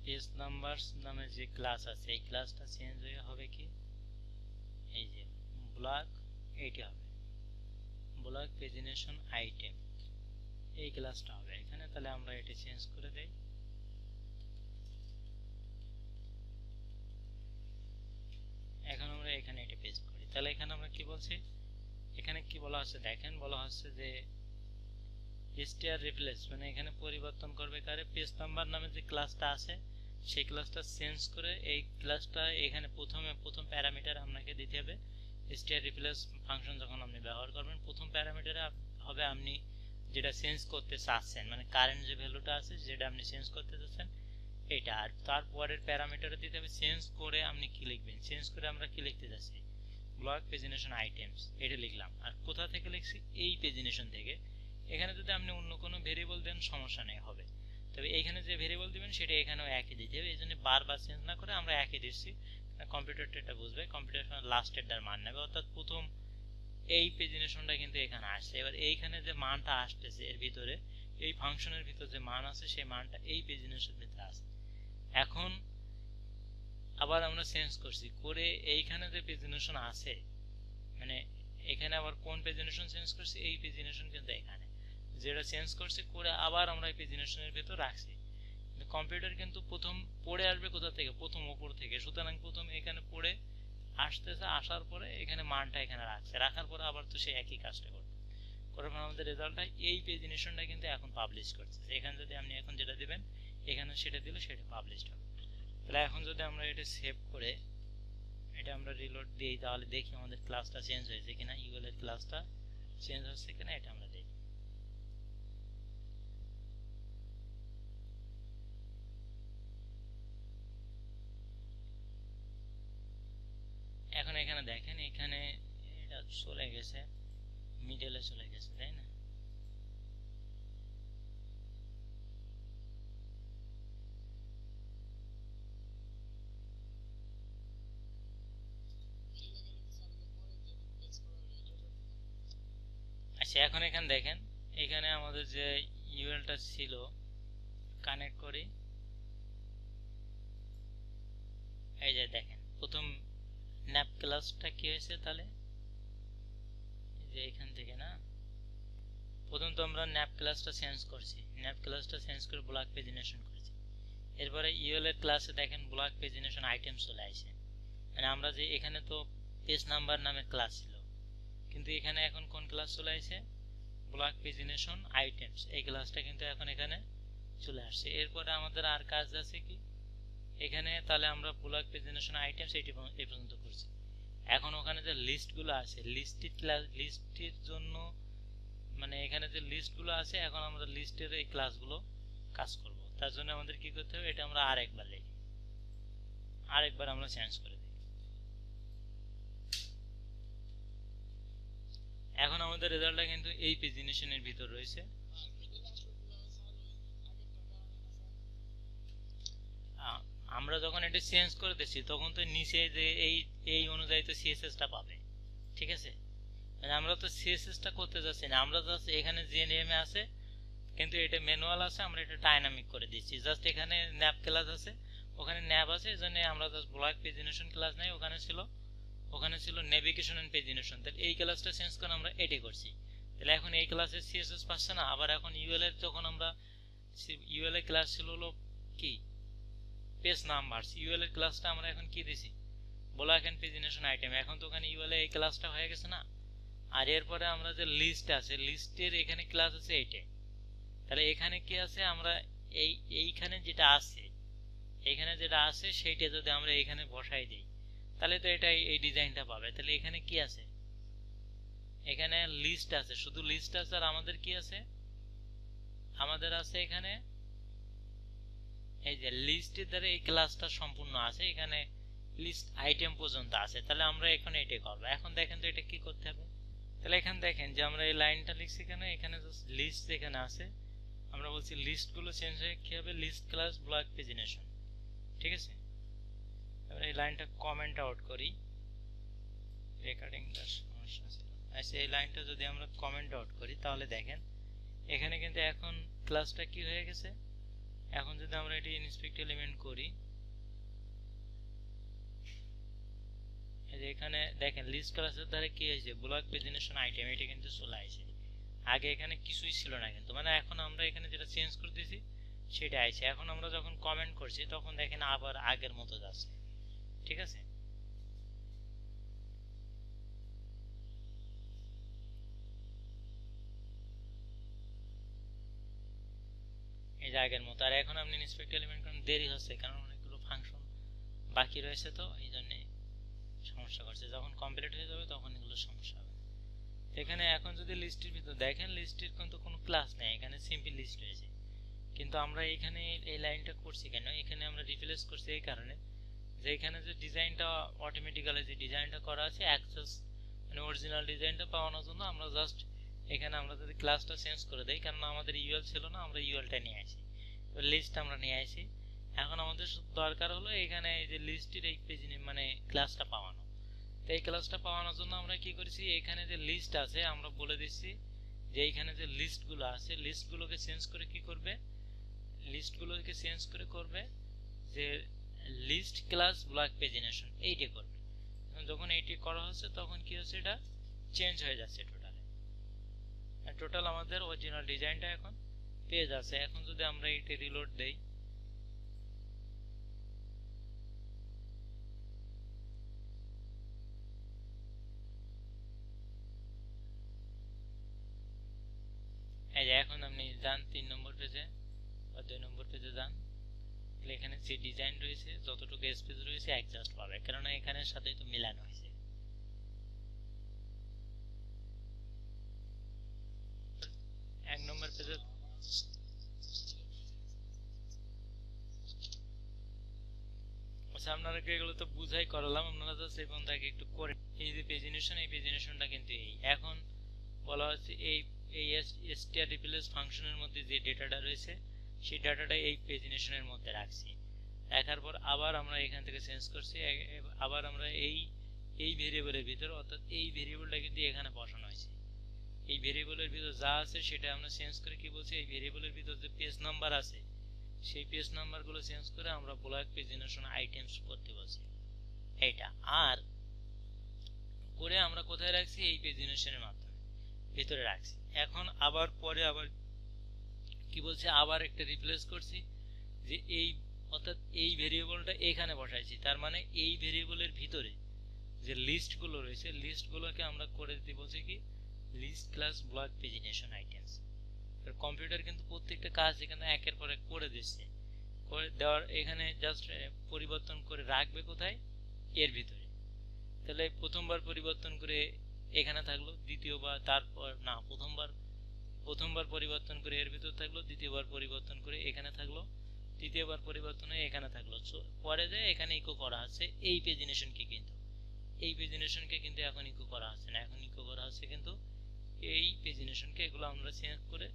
পেজ নাম্বারস নামে যে ক্লাস আছে, এই ক্লাসটা চেঞ্জ হয়ে হবে কি, এই যে ব্লক, এইটা হবে ব্লক পেজিনেশন আইটেম, এই ক্লাসটা হবে এখানে। তাহলে আমরা এটা চেঞ্জ করে দেই। এখন আমরা এখানে এটা পেস্ট করি। তাহলে এখানে আমরা কি বলছি, এখানে কি বলা আছে দেখেন, বলা হচ্ছে যে str রিপ্লেস, মানে এখানে পরিবর্তন করবে কারে, পেজ নাম্বার নামে যে ক্লাসটা আছে সেই ক্লাসটা চেঞ্জ করে এই ক্লাসটা এখানে প্রথম প্যারামিটার আপনাকে দিতে হবে। str রিপ্লেস ফাংশন যখন আপনি ব্যবহার করবেন, প্রথম প্যারামিটারে হবে আপনি যেটা চেঞ্জ করতে চাচ্ছেন, মানে কারেন্ট যে ভ্যালুটা আছে যেটা আপনি চেঞ্জ করতে চাচ্ছেন এটা। আর তারপরের প্যারামিটারে দিতে হবে চেঞ্জ করে আপনি কি লিখবেন, চেঞ্জ করে আমরা কি লিখতে যাচ্ছি, ব্লক পেজিনেশন আইটেমস, এটা লিখলাম। আর কোথা থেকে লিখছি, এই পেজিনেশন থেকে। এখানে যদি আপনি অন্য কোনো ভেরিয়েবল দেন সমস্যা নেই, হবে। তবে এখানে যে ভেরিয়েবল দিবেন সেটা এখানেও একই দিতে হবে। এই জন্য বারবার চেঞ্জ না করে আমরা একই দিচ্ছি, কম্পিউটারটা এটা বুঝবে, কম্পিউটার লাস্টের টার মান নেবে, অর্থাৎ প্রথম এই পেজিনেশনটা কিন্তু এখানে আসছে। এবার এইখানে যে মানটা আসতেছে এর ভিতরে, এই ফাংশনের ভিতরে যে মান আছে সেই মানটা এই পেজিনেশনের ভিতরে আছে। এখন আবার আমরা চেঞ্জ করছি করে এইখানে যে পেজিনেশন আছে, মানে এখানে আবার কোন পেজিনেশন চেঞ্জ করছি, এই পেজিনেশন কিন্তু এখানে যেটা চেঞ্জ করছি করে আবার আমরা এই পেজিনেশনের ভিতর রাখছি। কম্পিউটার কিন্তু প্রথম পড়ে আসবে কোথা থেকে, প্রথম উপর থেকে। সুতরাং প্রথম এখানে পড়ে আসতেছে, আসার পরে এখানে মানটা এখানে রাখছে, রাখার পরে আবার তো সেই একই কাজটা করবে, করার পর আমাদের রেজাল্টটা এই পেজিনেশনটা কিন্তু এখন পাবলিশ করছে। এখানে যদি আপনি এখন যেটা দিবেন এখানে সেটা দিলে সেটা পাবলিশড হবে। তাহলে এখন যদি আমরা এটা সেভ করে এটা আমরা রিলোড দিই, তাহলে দেখি আমাদের ক্লাসটা চেঞ্জ হয়েছে কিনা, ইউএল এর ক্লাসটা চেঞ্জ হচ্ছে কিনা, এটা আমরা দেখি। এখন এখানে দেখেন, এখানে এটা চলে গেছে, মিডলে চলে গেছে, তাই না। আচ্ছা, এখন এখানে দেখেন, এখানে আমাদের যে ইউএলটা ছিল কানেক্ট করি। এই যে দেখেন প্রথম ন্যাপ ক্লাসটা কি হয়েছে, তাহলে যে এখান থেকে না, প্রথম তো আমরা ন্যাপ ক্লাসটা চেঞ্জ করছি, ন্যাপ ক্লাসটা চেঞ্জ করে ব্লক পেজিনেশন করেছি। এরপরে ইউএল এর ক্লাসে দেখেন ব্লক পেজিনেশন আইটেম চলে আসে, মানে আমরা যে এখানে তো পেজ নাম্বার নামের ক্লাস ছিল, কিন্তু এখানে এখন কোন ক্লাস চলে আসে, ব্লক পেজিনেশন আইটেমস, এই ক্লাসটা কিন্তু এখন এখানে চলে আসছে। এরপরে আমাদের আর কাজ আছে কি, এখানে তাহলে আমরা ব্লক পেজিনেশন আইটেমস এই পর্যন্ত করছি। এখন ওখানে যে লিস্টগুলো আছে, লিস্টের জন্য মানে এখানে যে লিস্টগুলো আছে, এখন আমরা লিস্টের এই ক্লাসগুলো কাজ করব। তার জন্য আমাদের কি করতে হবে, এটা আমরা আরেকবার লিখি, আরেকবার আমরা চেঞ্জ করে দিই। এখন আমাদের রেজাল্টটা কিন্তু এই পেজিনেশনের ভিতর রয়েছে। আমরা যখন এটা চেঞ্জ করে দিচ্ছি তখন তো নিচে যে এই অনুযায়ী তো সিএসএসটা পাবে, ঠিক আছে। মানে আমরা তো সিএসএসটা করতে যাচ্ছি না, আমরা জাস্ট এখানে যে নেমে আছে, কিন্তু এটা ম্যানুয়াল আছে, আমরা এটা ডাইনামিক করে দিচ্ছি। জাস্ট এখানে ন্যাপ ক্লাস আছে, ওখানে ন্যাপ আছে, এজন্য আমরা জাস্ট ব্লক পেজিনেশন ক্লাস নাই, ওখানে ছিল নেভিগেশন এন্ড পেজিনেশন। তাহলে এই ক্লাসটা চেঞ্জ করে আমরা এটাই করছি। তাহলে এখন এই ক্লাসে সিএসএস পাচ্ছে না। আবার এখন ইউএল এর যখন আমরা ইউএল এর ক্লাস ছিল হলো কি পেজ নাম্বারস, ইউএল এর ক্লাসটা আমরা এখন কি দিছি, ব্লক এন্ড পেজিনেশন আইটেম। এখন তো ওখানে ইউএল এ এই ক্লাসটা হয়ে গেছে না। আর এরপরে আমরা যে লিস্ট আছে, লিস্টের এখানে ক্লাস আছে এইটাই। তাহলে এখানে কি আছে, আমরা এইখানে যেটা আছে সেইটা যদি আমরা এখানে বসাই দিই, তাহলে তো এটা এই ডিজাইনটা পাবে। তাহলে এখানে কি আছে, এখানে লিস্ট আছে, শুধু লিস্ট আছে। আর আমাদের কি আছে, আমাদের আছে এখানে এই যে লিস্টের দ্বারা এই ক্লাসটা সম্পূর্ণ আছে, এখানে লিস্ট আইটেম পর্যন্ত আছে। তাহলে আমরা এখন এটাই করবো। এখন দেখেন তো এটা কি করতে হবে, তাহলে এখানে দেখেন যে আমরা এই লাইনটা লিখছি, এখানে জাস্ট লিস্ট যেখানে আছে, আমরা বলছি লিস্টগুলো চেঞ্জ হয়ে কি হবে, লিস্ট ক্লাস ব্লক পেজিনেশন, ঠিক আছে। এবার এই লাইনটা কমেন্ট আউট করি, রেকর্ডিংটার সমস্যা ছিল। আচ্ছা, এই লাইনটা যদি আমরা কমেন্ট আউট করি, তাহলে দেখেন এখানে কিন্তু এখন ক্লাসটা কি হয়ে গেছে। এখন যদি আমরা এটি ইন্সপেক্ট এলিমেন্ট করি, এই যে এখানে দেখেন লিস্ট ক্লাসের দ্বারা কি হয়েছে, ব্লক পেজিনেশন আইটেম, এটা কিন্তু চলে আসে। আগে এখানে কিছুই ছিল না কিন্তু, মানে এখন আমরা এখানে যেটা চেঞ্জ করে দিয়েছি সেটা আইছে। এখন আমরা যখন কমেন্ট করছি তখন দেখেন আবার আগের মতো যাচ্ছে, ঠিক আছে। এই যে আগের মতো। আর এখন আপনি ইন্সপেক্ট এলিমেন্ট করেন, দেরি হচ্ছে কারণ অনেকগুলো ফাংশন বাকি রয়েছে, তো এই জন্য সমস্যা করছে। যখন কমপ্লিট হয়ে যাবে তখন এগুলো সমস্যা হবে। এখানে এখন যদি লিস্টের ভিতর দেখেন, লিস্টের কিন্তু কোনো ক্লাস নেই, এখানে সিম্পল লিস্ট রয়েছে। কিন্তু আমরা এখানে এই লাইনটা করছি কেন, এখানে আমরা রিপ্লেস করছি এই কারণে যে এখানে যে ডিজাইনটা অটোমেটিক্যালি যে ডিজাইনটা করা আছে, অ্যাক্সেস মানে অরিজিনাল ডিজাইনটা পাওয়ানোর জন্য আমরা জাস্ট এখানে আমরা যদি ক্লাসটা চেঞ্জ করে দেই, কারণ আমাদের ইউএল ছিল না, আমরা ইউএলটা নিয়ে আসি, লিস্ট আমরা নিয়ে আসি। এখন আমাদের দরকার হলো এখানে এই যে লিস্টের এই পেজ মানে ক্লাসটা পাওয়ানো। তো এই ক্লাসটা পাওয়ানোর জন্য আমরা কি করেছি, এখানে যে লিস্ট আছে আমরা বলে দিচ্ছি যে এইখানে যে লিস্টগুলো আছে, লিস্টগুলোকে চেঞ্জ করে কি করবে, লিস্টগুলোকে চেঞ্জ করে করবে যে লিস্ট ক্লাস ব্লক পেজিনেশন, এইটা করবে। যখন এইটি করা হচ্ছে তখন কি হচ্ছে, এটা চেঞ্জ হয়ে যাচ্ছে টোটাল আমাদের অরিজিনাল ডিজাইনটা এখন পেয়ে যাচ্ছে। এখন যদি আমরা এইটা রিলোড দেই, এই যে এখন আপনি যান 3 নম্বর পেজে বা 2 নম্বর পেজে যান, এখানে যে ডিজাইন রয়েছে যতটুকু স্পেস রয়েছে অ্যাডজাস্ট পাবে, কারণ এখানের সাথে তো মিলানো হয়েছে। এক নম্বর পেজে আচ্ছা, আপনাদেরকে এগুলো তো বুঝাই করালাম, আপনারা জাস্ট এই পর্যন্ত একটু করে। এই যে পেজিনেশন, এই পেজিনেশনটা কিন্তু এই এখন বলা হচ্ছে এই str replace ফাংশনের মধ্যে যে ডেটাটা রয়েছে সেই ডাটাটা এই পেজিনেশনের মধ্যে রাখছি। রাখার পর আবার আমরা এখান থেকে চেঞ্জ করছি, আবার আমরা এই ভেরিয়েবলের ভিতরে, অর্থাৎ এই ভেরিয়েবলটা কিন্তু এখানে বসানো হয়েছে, এই ভেরিয়েবলের ভিতর যা আছে সেটা আমরা চেঞ্জ করে কি বলছি, এই ভেরিয়েবলের ভিতর যে পেজ নাম্বার আছে সেই পেজ নাম্বারগুলো চেঞ্জ করে আমরা ব্লক পেজিনেশন আইটেমস করতে বলছি এইটা। আর করে আমরা কোথায় রাখছি, এই পেজিনেশনের মাধ্যমে ভিতরে রাখছি। এখন আবার পরে আবার কি বলছে, আবার একটা রিপ্লেস করছি যে এই অর্থাৎ এই ভেরিয়েবলটা এখানে বসাইছি, তার মানে এই ভেরিয়েবলের ভিতরে যে লিস্টগুলো রয়েছে লিস্টগুলোকে আমরা করে দিতে বলছি কি list class block pagination items. Computer কিন্তু প্রত্যেকটা কাজ এখানে একের পর এক করে দিচ্ছে, করে দেওয়ার এখানে জাস্ট পরিবর্তন করে রাখবে কোথায়, এর ভিতরে। তাহলে প্রথমবার পরিবর্তন করে এখানে থাকলো, দ্বিতীয়বার তারপর না প্রথমবার পরিবর্তন করে এর ভিতর থাকলো, দ্বিতীয়বার পরিবর্তন করে এখানে থাকলো, তৃতীয়বার পরিবর্তন হয়ে এখানে থাকলো। পরে যায় এখানে ইকো করা হচ্ছে এই পেজিনেশনকে, কিন্তু এই পেজিনেশনকে কিন্তু এখন ইকো করা হচ্ছে না, এখন ইকো করা হচ্ছে কিন্তু এই পেজিনেশনকে। এগুলো আমরা চেঞ্জ করে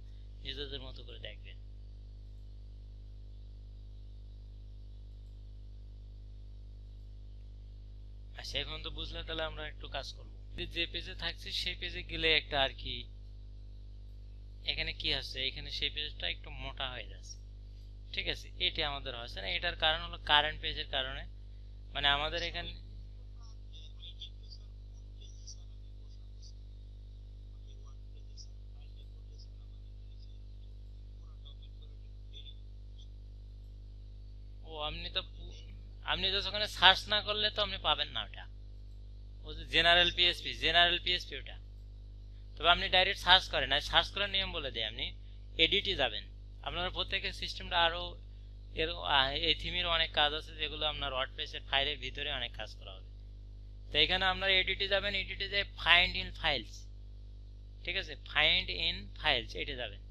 নিজেদের মতো করে দেখবেন। আচ্ছা এখন তো বুঝলে, তাহলে আমরা একটু কাজ করব। যে পেজে থাকছে সেই পেজে গেলে একটা আর কি এখানে কি আছে, এখানে সেই পেজটা একটু মোটা হয়ে যাচ্ছে, ঠিক আছে। এটি আমাদের হচ্ছে না, এটার কারণ হলো কারেন্ট পেজের কারণে, মানে আমাদের এখানে ও আপনি তো ওখানে সার্চ না করলে তো আপনি পাবেন না ওটা, ও যে জেনারেল পিএসপি ওটা। তবে আপনি ডাইরেক্ট সার্চ করেন, আর সার্চ করার নিয়ম বলে দেয়, আপনি এডিটে যাবেন। আপনারা প্রত্যেকের সিস্টেমটা আরো এই থিমের অনেক কাজ আছে যেগুলো আপনার ওয়ার্ডপ্রেসের ফাইলের ভিতরে অনেক কাজ করা হবে। তো এখানে আপনারা এডিটে যাবেন, এডিটে যে ফাইন্ড ইন ফাইলস, ঠিক আছে, ফাইন্ড ইন ফাইলস এটা যাবেন।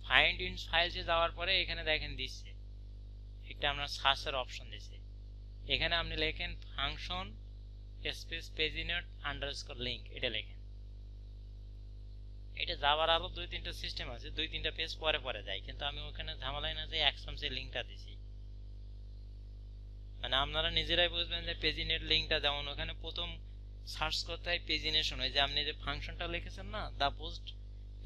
ফাইন্ড ইন ফাইলসে যাওয়ার পরে এখানে দেখেন দিচ্ছে একটা আপনার সার্চের অপশন দিচ্ছে, এখানে আপনি লেখেন ফাংশন স্পেস পেজিনেট আন্ডারস্কোর লিঙ্ক, এটা লেখেন। এটা যাওয়ার আরো 2-3টা সিস্টেম আছে, 2-3টা পেজ পরে পরে যায়, কিন্তু আমি ওখানে ঝামেলায় না যে একসাথে লিঙ্কটা দিছি। মানে আপনারা নিজেরাই বুঝবেন যে পেজিনেট লিঙ্কটা যেমন ওখানে প্রথম সার্চ করতে হয় পেজিনেশন, ওই যে আপনি যে ফাংশনটা লিখেছেন না, the post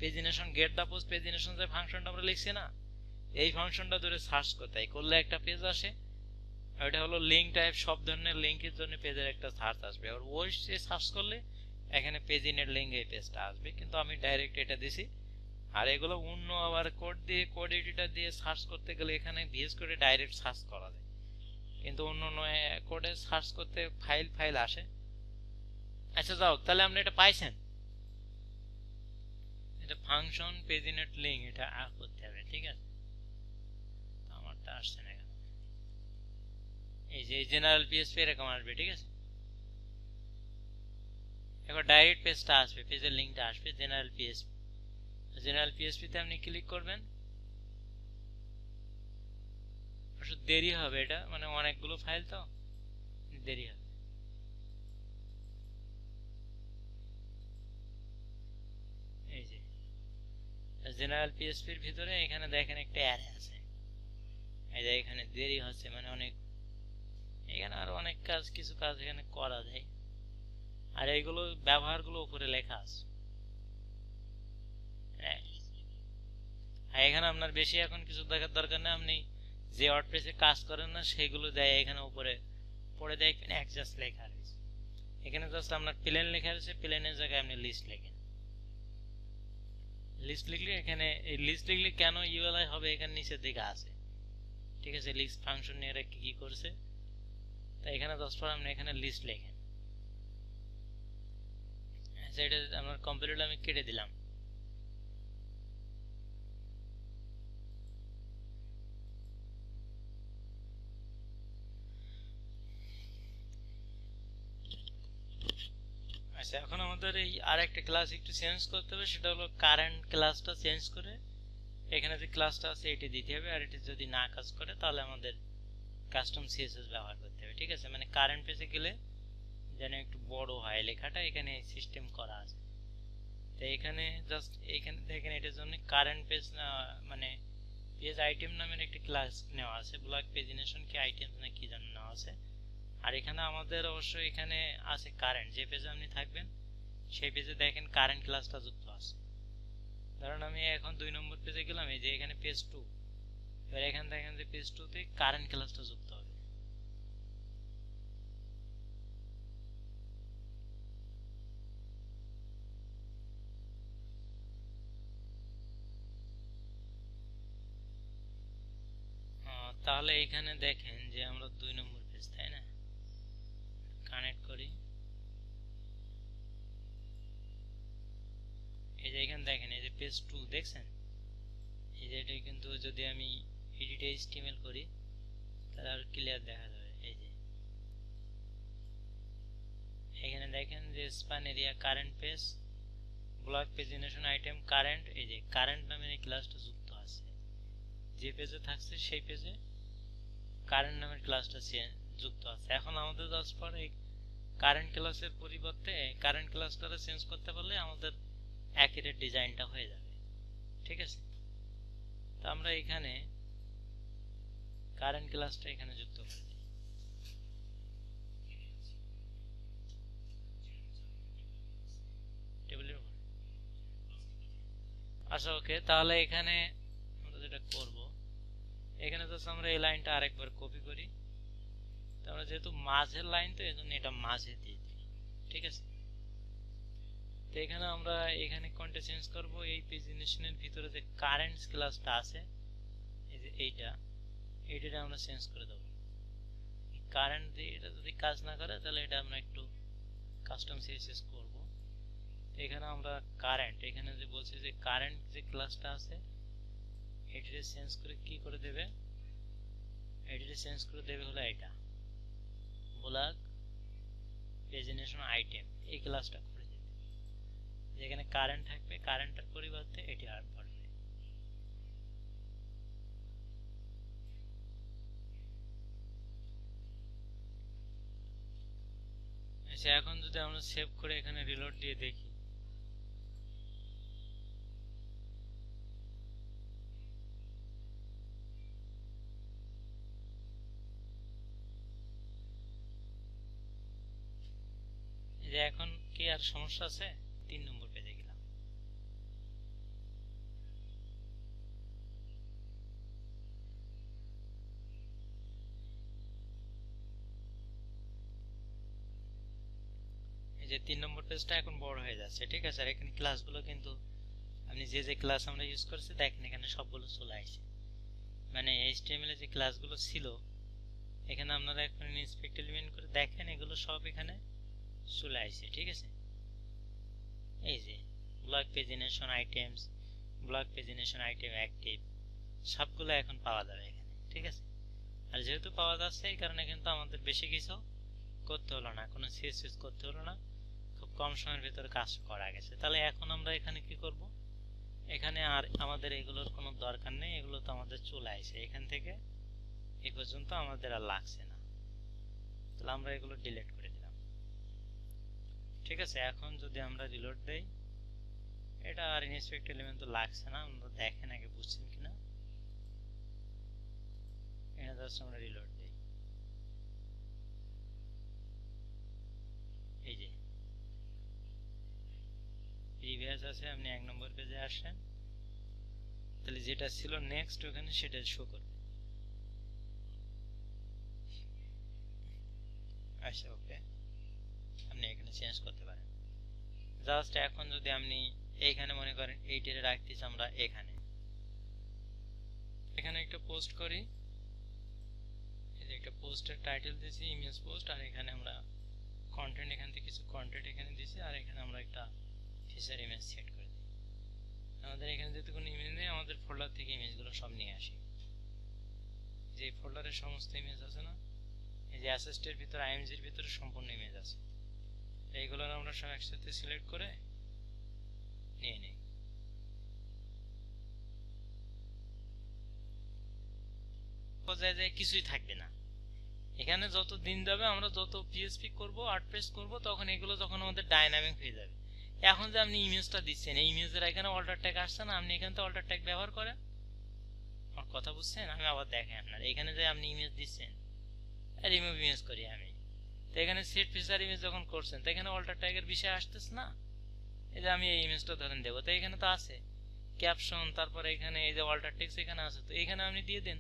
pagination get the post pagination, যে ফাংশনটা আমরা লিখছি না, এই ফাংশনটা ধরে সার্চ করতে হয়, করলে একটা পেজ আসে, ওইটা হলো লিঙ্ক টাইপ। সব ধরনের লিঙ্কের জন্য পেজের একটা সার্চ আসবে, আর ওই সার্চ করলে এখানে পেজিনেট লিঙ্ক এই পেজটা আসবে, কিন্তু আমি ডাইরেক্ট এটা দিছি। আর এগুলো অন্য আবার কোড এডিটর দিয়ে সার্চ করতে গেলে এখানে ভিএস করে ডাইরেক্ট সার্চ করা যায়, কিন্তু অন্য কোডে সার্চ করতে ফাইল আসে। আচ্ছা যাও, তাহলে আপনি এটা পাইছেন, এটা ফাংশন পেজিনেট লিঙ্ক, এটা করতে হবে, ঠিক আছে। আমারটা আসছে না, এই যে জেনারেল পিএসপি এরকম আসবে, ঠিক আছে। এবার ডাইরেক্ট পেজটা আসবে, পেজের লিঙ্কটা আসবে জেনারেল পিএসপি তে আপনি ক্লিক করবেন। দেরি হবে, এটা মানে অনেকগুলো ফাইল তো দেরি হবে। এই যে জেনারেল পিএসপির ভিতরে এখানে দেখেন একটা অ্যারে আছে, এই যে এখানে দেরি হচ্ছে, মানে অনেক, এখানে আরো অনেক কিছু কাজ এখানে করা যায়, আর এইগুলো ব্যবহারগুলো উপরে লেখা আছে। এখানে আপনার বেশি এখন কিছু দেখার দরকার নেই, আপনি যে ওয়ার্ডপ্রেসে কাজ করেন না সেগুলো দেয় এখানে উপরে পড়ে দেখবেন অ্যাডজাস্ট লেখা রয়েছে। এখানে জাস্ট আপনার প্লেন লেখা আছে, প্লেনের জায়গায় আপনি লিস্ট লেখেন। লিস্ট লিখলে এখানে এই লিস্ট লিখলে কেন ইউএলআই হবে এখানে নিচের দিকে আছে, ঠিক আছে। লিস্ট ফাংশন নিয়ে এরা কি করছে, তাই এখানে জাস্ট আপনি এখানে লিস্ট লেখেন। এটা আমার কম্পিউটার আমি কেটে দিলাম। আচ্ছা এখন আমাদের এই আরেকটা ক্লাস একটু চেঞ্জ করতে হবে, সেটা হলো কারেন্ট ক্লাসটা চেঞ্জ করে এখানে যে ক্লাসটা আছে এটি দিতে হবে, আর এটি যদি না কাজ করে তাহলে আমাদের কাস্টম সিএসএস ব্যবহার করতে হবে, ঠিক আছে। মানে কারেন্ট পেজে গেলে যেন একটু বড় হয় লেখাটা, এখানে সিস্টেম করা আছে। তো এখানে জাস্ট এখানে দেখেন এটার জন্য কারেন্ট পেজ মানে পেজ আইটেম নামের একটা ক্লাস নেওয়া আছে, ব্লক পেজিনেশন কি আইটেম না কি জন্য নেওয়া আছে। আর এখানে আমাদের অবশ্যই এখানে আছে কারেন্ট, যে পেজে আপনি থাকবেন সেই পেজে দেখেন কারেন্ট ক্লাসটা যুক্ত আছে। ধরুন আমি এখন 2 নম্বর পেজে গেলাম, এই যে এখানে পেজ 2, এবার এখানে দেখেন যে পেজ 2 তে কারেন্ট ক্লাসটা যুক্ত হবে। তাহলে এখানে দেখেন যে আমরা 2 নম্বর পেজ, তাই না? কানেক্ট করি, এই যে এখানে দেখেন এই যে পেজ 2 দেখছেন, এই যে এটা কিন্তু যদি আমি এডিট HTML করি তাহলে আর ক্লিয়ার দেখা যাবে। এই যে এখানে দেখেন যে span area current page block pagination item current, এই যে কারেন্ট নামের এই ক্লাসটা যুক্ত আছে। যে পেজে থাকছে সেই পেজে কারেন্ট নামের ক্লাসটা যুক্ত আছে। এখন আমাদের জাস্ট পর এই কারেন্ট ক্লাসের পরিবর্তে কারেন্ট ক্লাসটারে চেঞ্জ করতে পারলে আমাদের অ্যাকুরেট ডিজাইনটা হয়ে যাবে। ঠিক আছে, তো আমরা এখানে কারেন্ট ক্লাসটা এখানে যুক্ত করে দিই। টেবিলের উপর আচ্ছা, ওকে। তাহলে এখানে আমরা যেটা করব, এখানে জাস্ট আমরা এই লাইনটা আরেকবার কপি করি। তো আমরা যেহেতু মাঝের লাইন, তো এই জন্য এটা মাঝে দিয়ে দিই। ঠিক আছে, তো এখানে আমরা এখানে কোনটা চেঞ্জ করব, এই পেজিনেশনের ভিতরে যে কারেন্ট ক্লাসটা আছে, এই যে এইটা আমরা চেঞ্জ করে দেব। কারেন্ট দিয়ে এটা যদি কাজ না করে তাহলে এটা আমরা একটু কাস্টম সিএসএস করব। এখানে আমরা কারেন্ট, এখানে যে বলছে যে কারেন্ট যে ক্লাসটা আছে এটাকে চেঞ্জ করে কি করে দেবে, এটাকে চেঞ্জ করে দেবে হলো এটা ব্লক পেজিনেশন আইটেম, এই ক্লাসটা করে দেবে। যেখানে কারেন্ট থাকবে কারেন্টের পরিবর্তে এটি আর পড়বে। আচ্ছা, এখন যদি আমরা সেভ করে এখানে রিলোড দিয়ে দেখি, যে এখন কি আর সমস্যা আছে? 3 নম্বর পেজে গেলাম, এই যে 3 নম্বর পেজটা এখন বড় হয়ে যাচ্ছে। ঠিক আছে, আর এখানে ক্লাসগুলো কিন্তু আপনি যে ক্লাস আমরা ইউজ করছি দেখেন এখানে সবগুলো চলে আসে। মানে HTML এ যে ক্লাসগুলো ছিল এখানে আপনারা এখন ইন্সপেক্ট এলিমেন্ট করে দেখেন এগুলো সব এখানে চলে আসে। ঠিক আছে, এই যে block pagination items, block pagination item active, সবগুলো এখন পাওয়া যাবে এখানে। ঠিক আছে, আর যেহেতু পাওয়া যাচ্ছে এই কারণে কিন্তু আমাদের বেশি কিছু করতে হলো না, কোনো সিএসএস করতে হলো না, খুব কম সময়ের ভিতরে কাজ করা গেছে। তাহলে এখন আমরা এখানে কি করব, এখানে আর আমাদের এগুলোর কোনো দরকার নেই, এগুলো তো আমাদের চলে আসে এখান থেকে এই পর্যন্ত, আমাদের আর লাগছে না। তাহলে আমরা এগুলো ডিলিট করে দিলাম। ঠিক আছে, এখন যদি আমরা রিলোড দেই, এটা আর ইনস্পেক্ট এলিমেন্ট তো লাগছে না, আমরা দেখেন আগে বুঝছেন কিনা। এটা জাস্ট আমরা রিলোড দেই, এই যে প্রিভিয়াস আছে, আপনি 1 নম্বর পেজে আসেন, তাহলে যেটা ছিল নেক্সট ওখানে সেটা শো করবে। আচ্ছা, ওকে, আপনি এখানে চেঞ্জ করতে পারেন। জাস্ট এখন যদি আপনি এইখানে মনে করেন এইটারে রাখতেছি আমরা এখানে একটা পোস্ট করি, এই যে একটা পোস্টের টাইটেল দিয়েছি ইমেজ পোস্ট, আর এখানে আমরা কন্টেন্ট, এখান থেকে কিছু কন্টেন্ট এখানে দিয়েছি, আর এখানে আমরা একটা ফিচার ইমেজ সেট করে দিই। আমাদের এখানে যেহেতু কোনো ইমেজ নেই, আমাদের ফোল্ডার থেকে ইমেজগুলো সব নিয়ে আসি। যে ফোল্ডারের সমস্ত ইমেজ আছে না, এই যে অ্যাসেস্টের ভিতরে আইএমজির ভিতরে সম্পূর্ণ ইমেজ আছে, এইগুলো আমরা সব একসাথে সিলেক্ট করে নিয়ে নিই। বোঝা যায় কিছুই থাকবে না এখানে, যত দিন যাবে আমরা যত পিএসপি করব, ওয়ার্ডপ্রেস করব, তখন এগুলো যখন আমাদের ডাইনামিক হয়ে যাবে। এখন যে আপনি ইমেজটা দিচ্ছেন, এই ইমেজের এখানে অল্টার ট্যাগ আসছে না, আপনি এখানে তো অল্টার ট্যাগ ব্যবহার করেন। আমার কথা বুঝছেন? আমি আবার দেখেন আপনার এখানে যে আপনি ইমেজ দিচ্ছেন, রিমুভ ইমেজ করি আমি, তো এখানে সেট ফিচার ইমেজ যখন করছেন তো এখানে অল্টার ট্যাগের বিষয় আসতেছে না, এই যে আমি এই ইমেজটা ধরেন দেবো, তো এখানে তো আছে ক্যাপশন, তারপরে এখানে এই যে অল্টার টেক্সট এখানে আছে, তো এখানে আপনি দিয়ে দেন,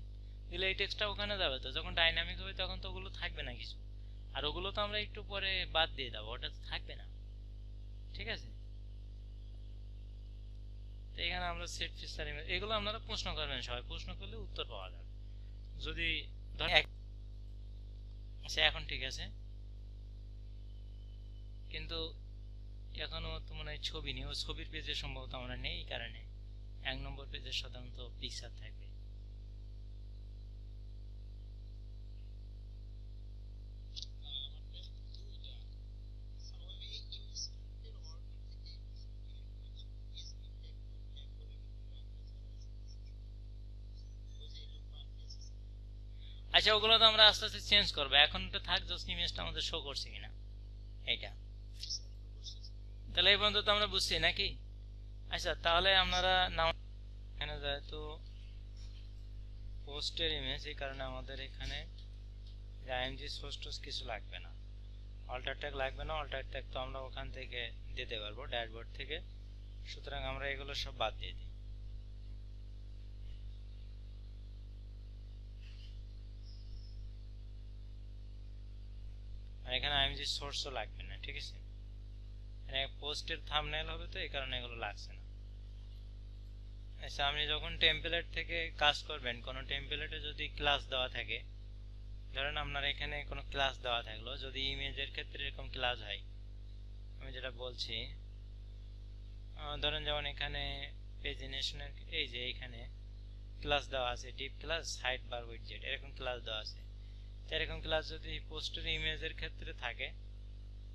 দিলে এই টেক্সটটা ওখানে যাবে। তো যখন ডাইনামিক হবে তখন তো ওগুলো থাকবে না কিছু, আর ওগুলো তো আমরা একটু পরে বাদ দিয়ে দেবো, ওটা তো থাকবে না। ঠিক আছে, তো এখানে আমরা সেট ফিচার ইমেজ, এগুলো আপনারা প্রশ্ন করবেন, সবাই প্রশ্ন করলে উত্তর পাওয়া যাবে। যদি আচ্ছা এখন ঠিক আছে, কিন্তু এখনো তো মনে হয় ছবি নেই, ও ছবির পেজে সম্ভবত আমরা নেই, এই কারণে 1 নম্বর পেজে সাধারণত পিকচার থাকবে। আচ্ছা ওগুলো তো আমরা আস্তে আস্তে চেঞ্জ করবো, এখন তো থাক, জাস্ট ইমেজটা আমাদের শো করছে কিনা এইটা। তাহলে এই পর্যন্ত তো আমরা বুঝছি নাকি? আচ্ছা তাহলে আপনারা নাম এখানে যেহেতু পোস্টের ইমেজ, এই কারণে আমাদের এখানে আইএমজি সোর্স টোর্স কিছু লাগবে না, অল্টার ট্যাগ লাগবে না। অল্টার ট্যাগ তো আমরা ওখান থেকে দিতে পারবো ড্যাশবোর্ড থেকে, সুতরাং আমরা এগুলো সব বাদ দিয়ে দিই। আর এখানে আইএমজি সোর্সও লাগবে না, ঠিক আছে, পোস্টের থাম্বনেল হবে তো এই কারণে এগুলো লাগছে না। আচ্ছা আপনি যখন টেমপ্লেট থেকে কাজ করবেন, কোনো টেমপ্লেটে যদি ক্লাস দেওয়া থাকে, ধরেন আপনার এখানে কোনো ক্লাস দেওয়া থাকলো, যদি ইমেজের ক্ষেত্রে এরকম ক্লাস হয়, আমি যেটা বলছি ধরেন যেমন এখানে পেজিনেশনের এই যে এখানে ক্লাস দেওয়া আছে ডিপ ক্লাস হাইট বার উইডজেট, এরকম ক্লাস দেওয়া আছে। এরকম ক্লাস যদি পোস্টের ইমেজের ক্ষেত্রে থাকে,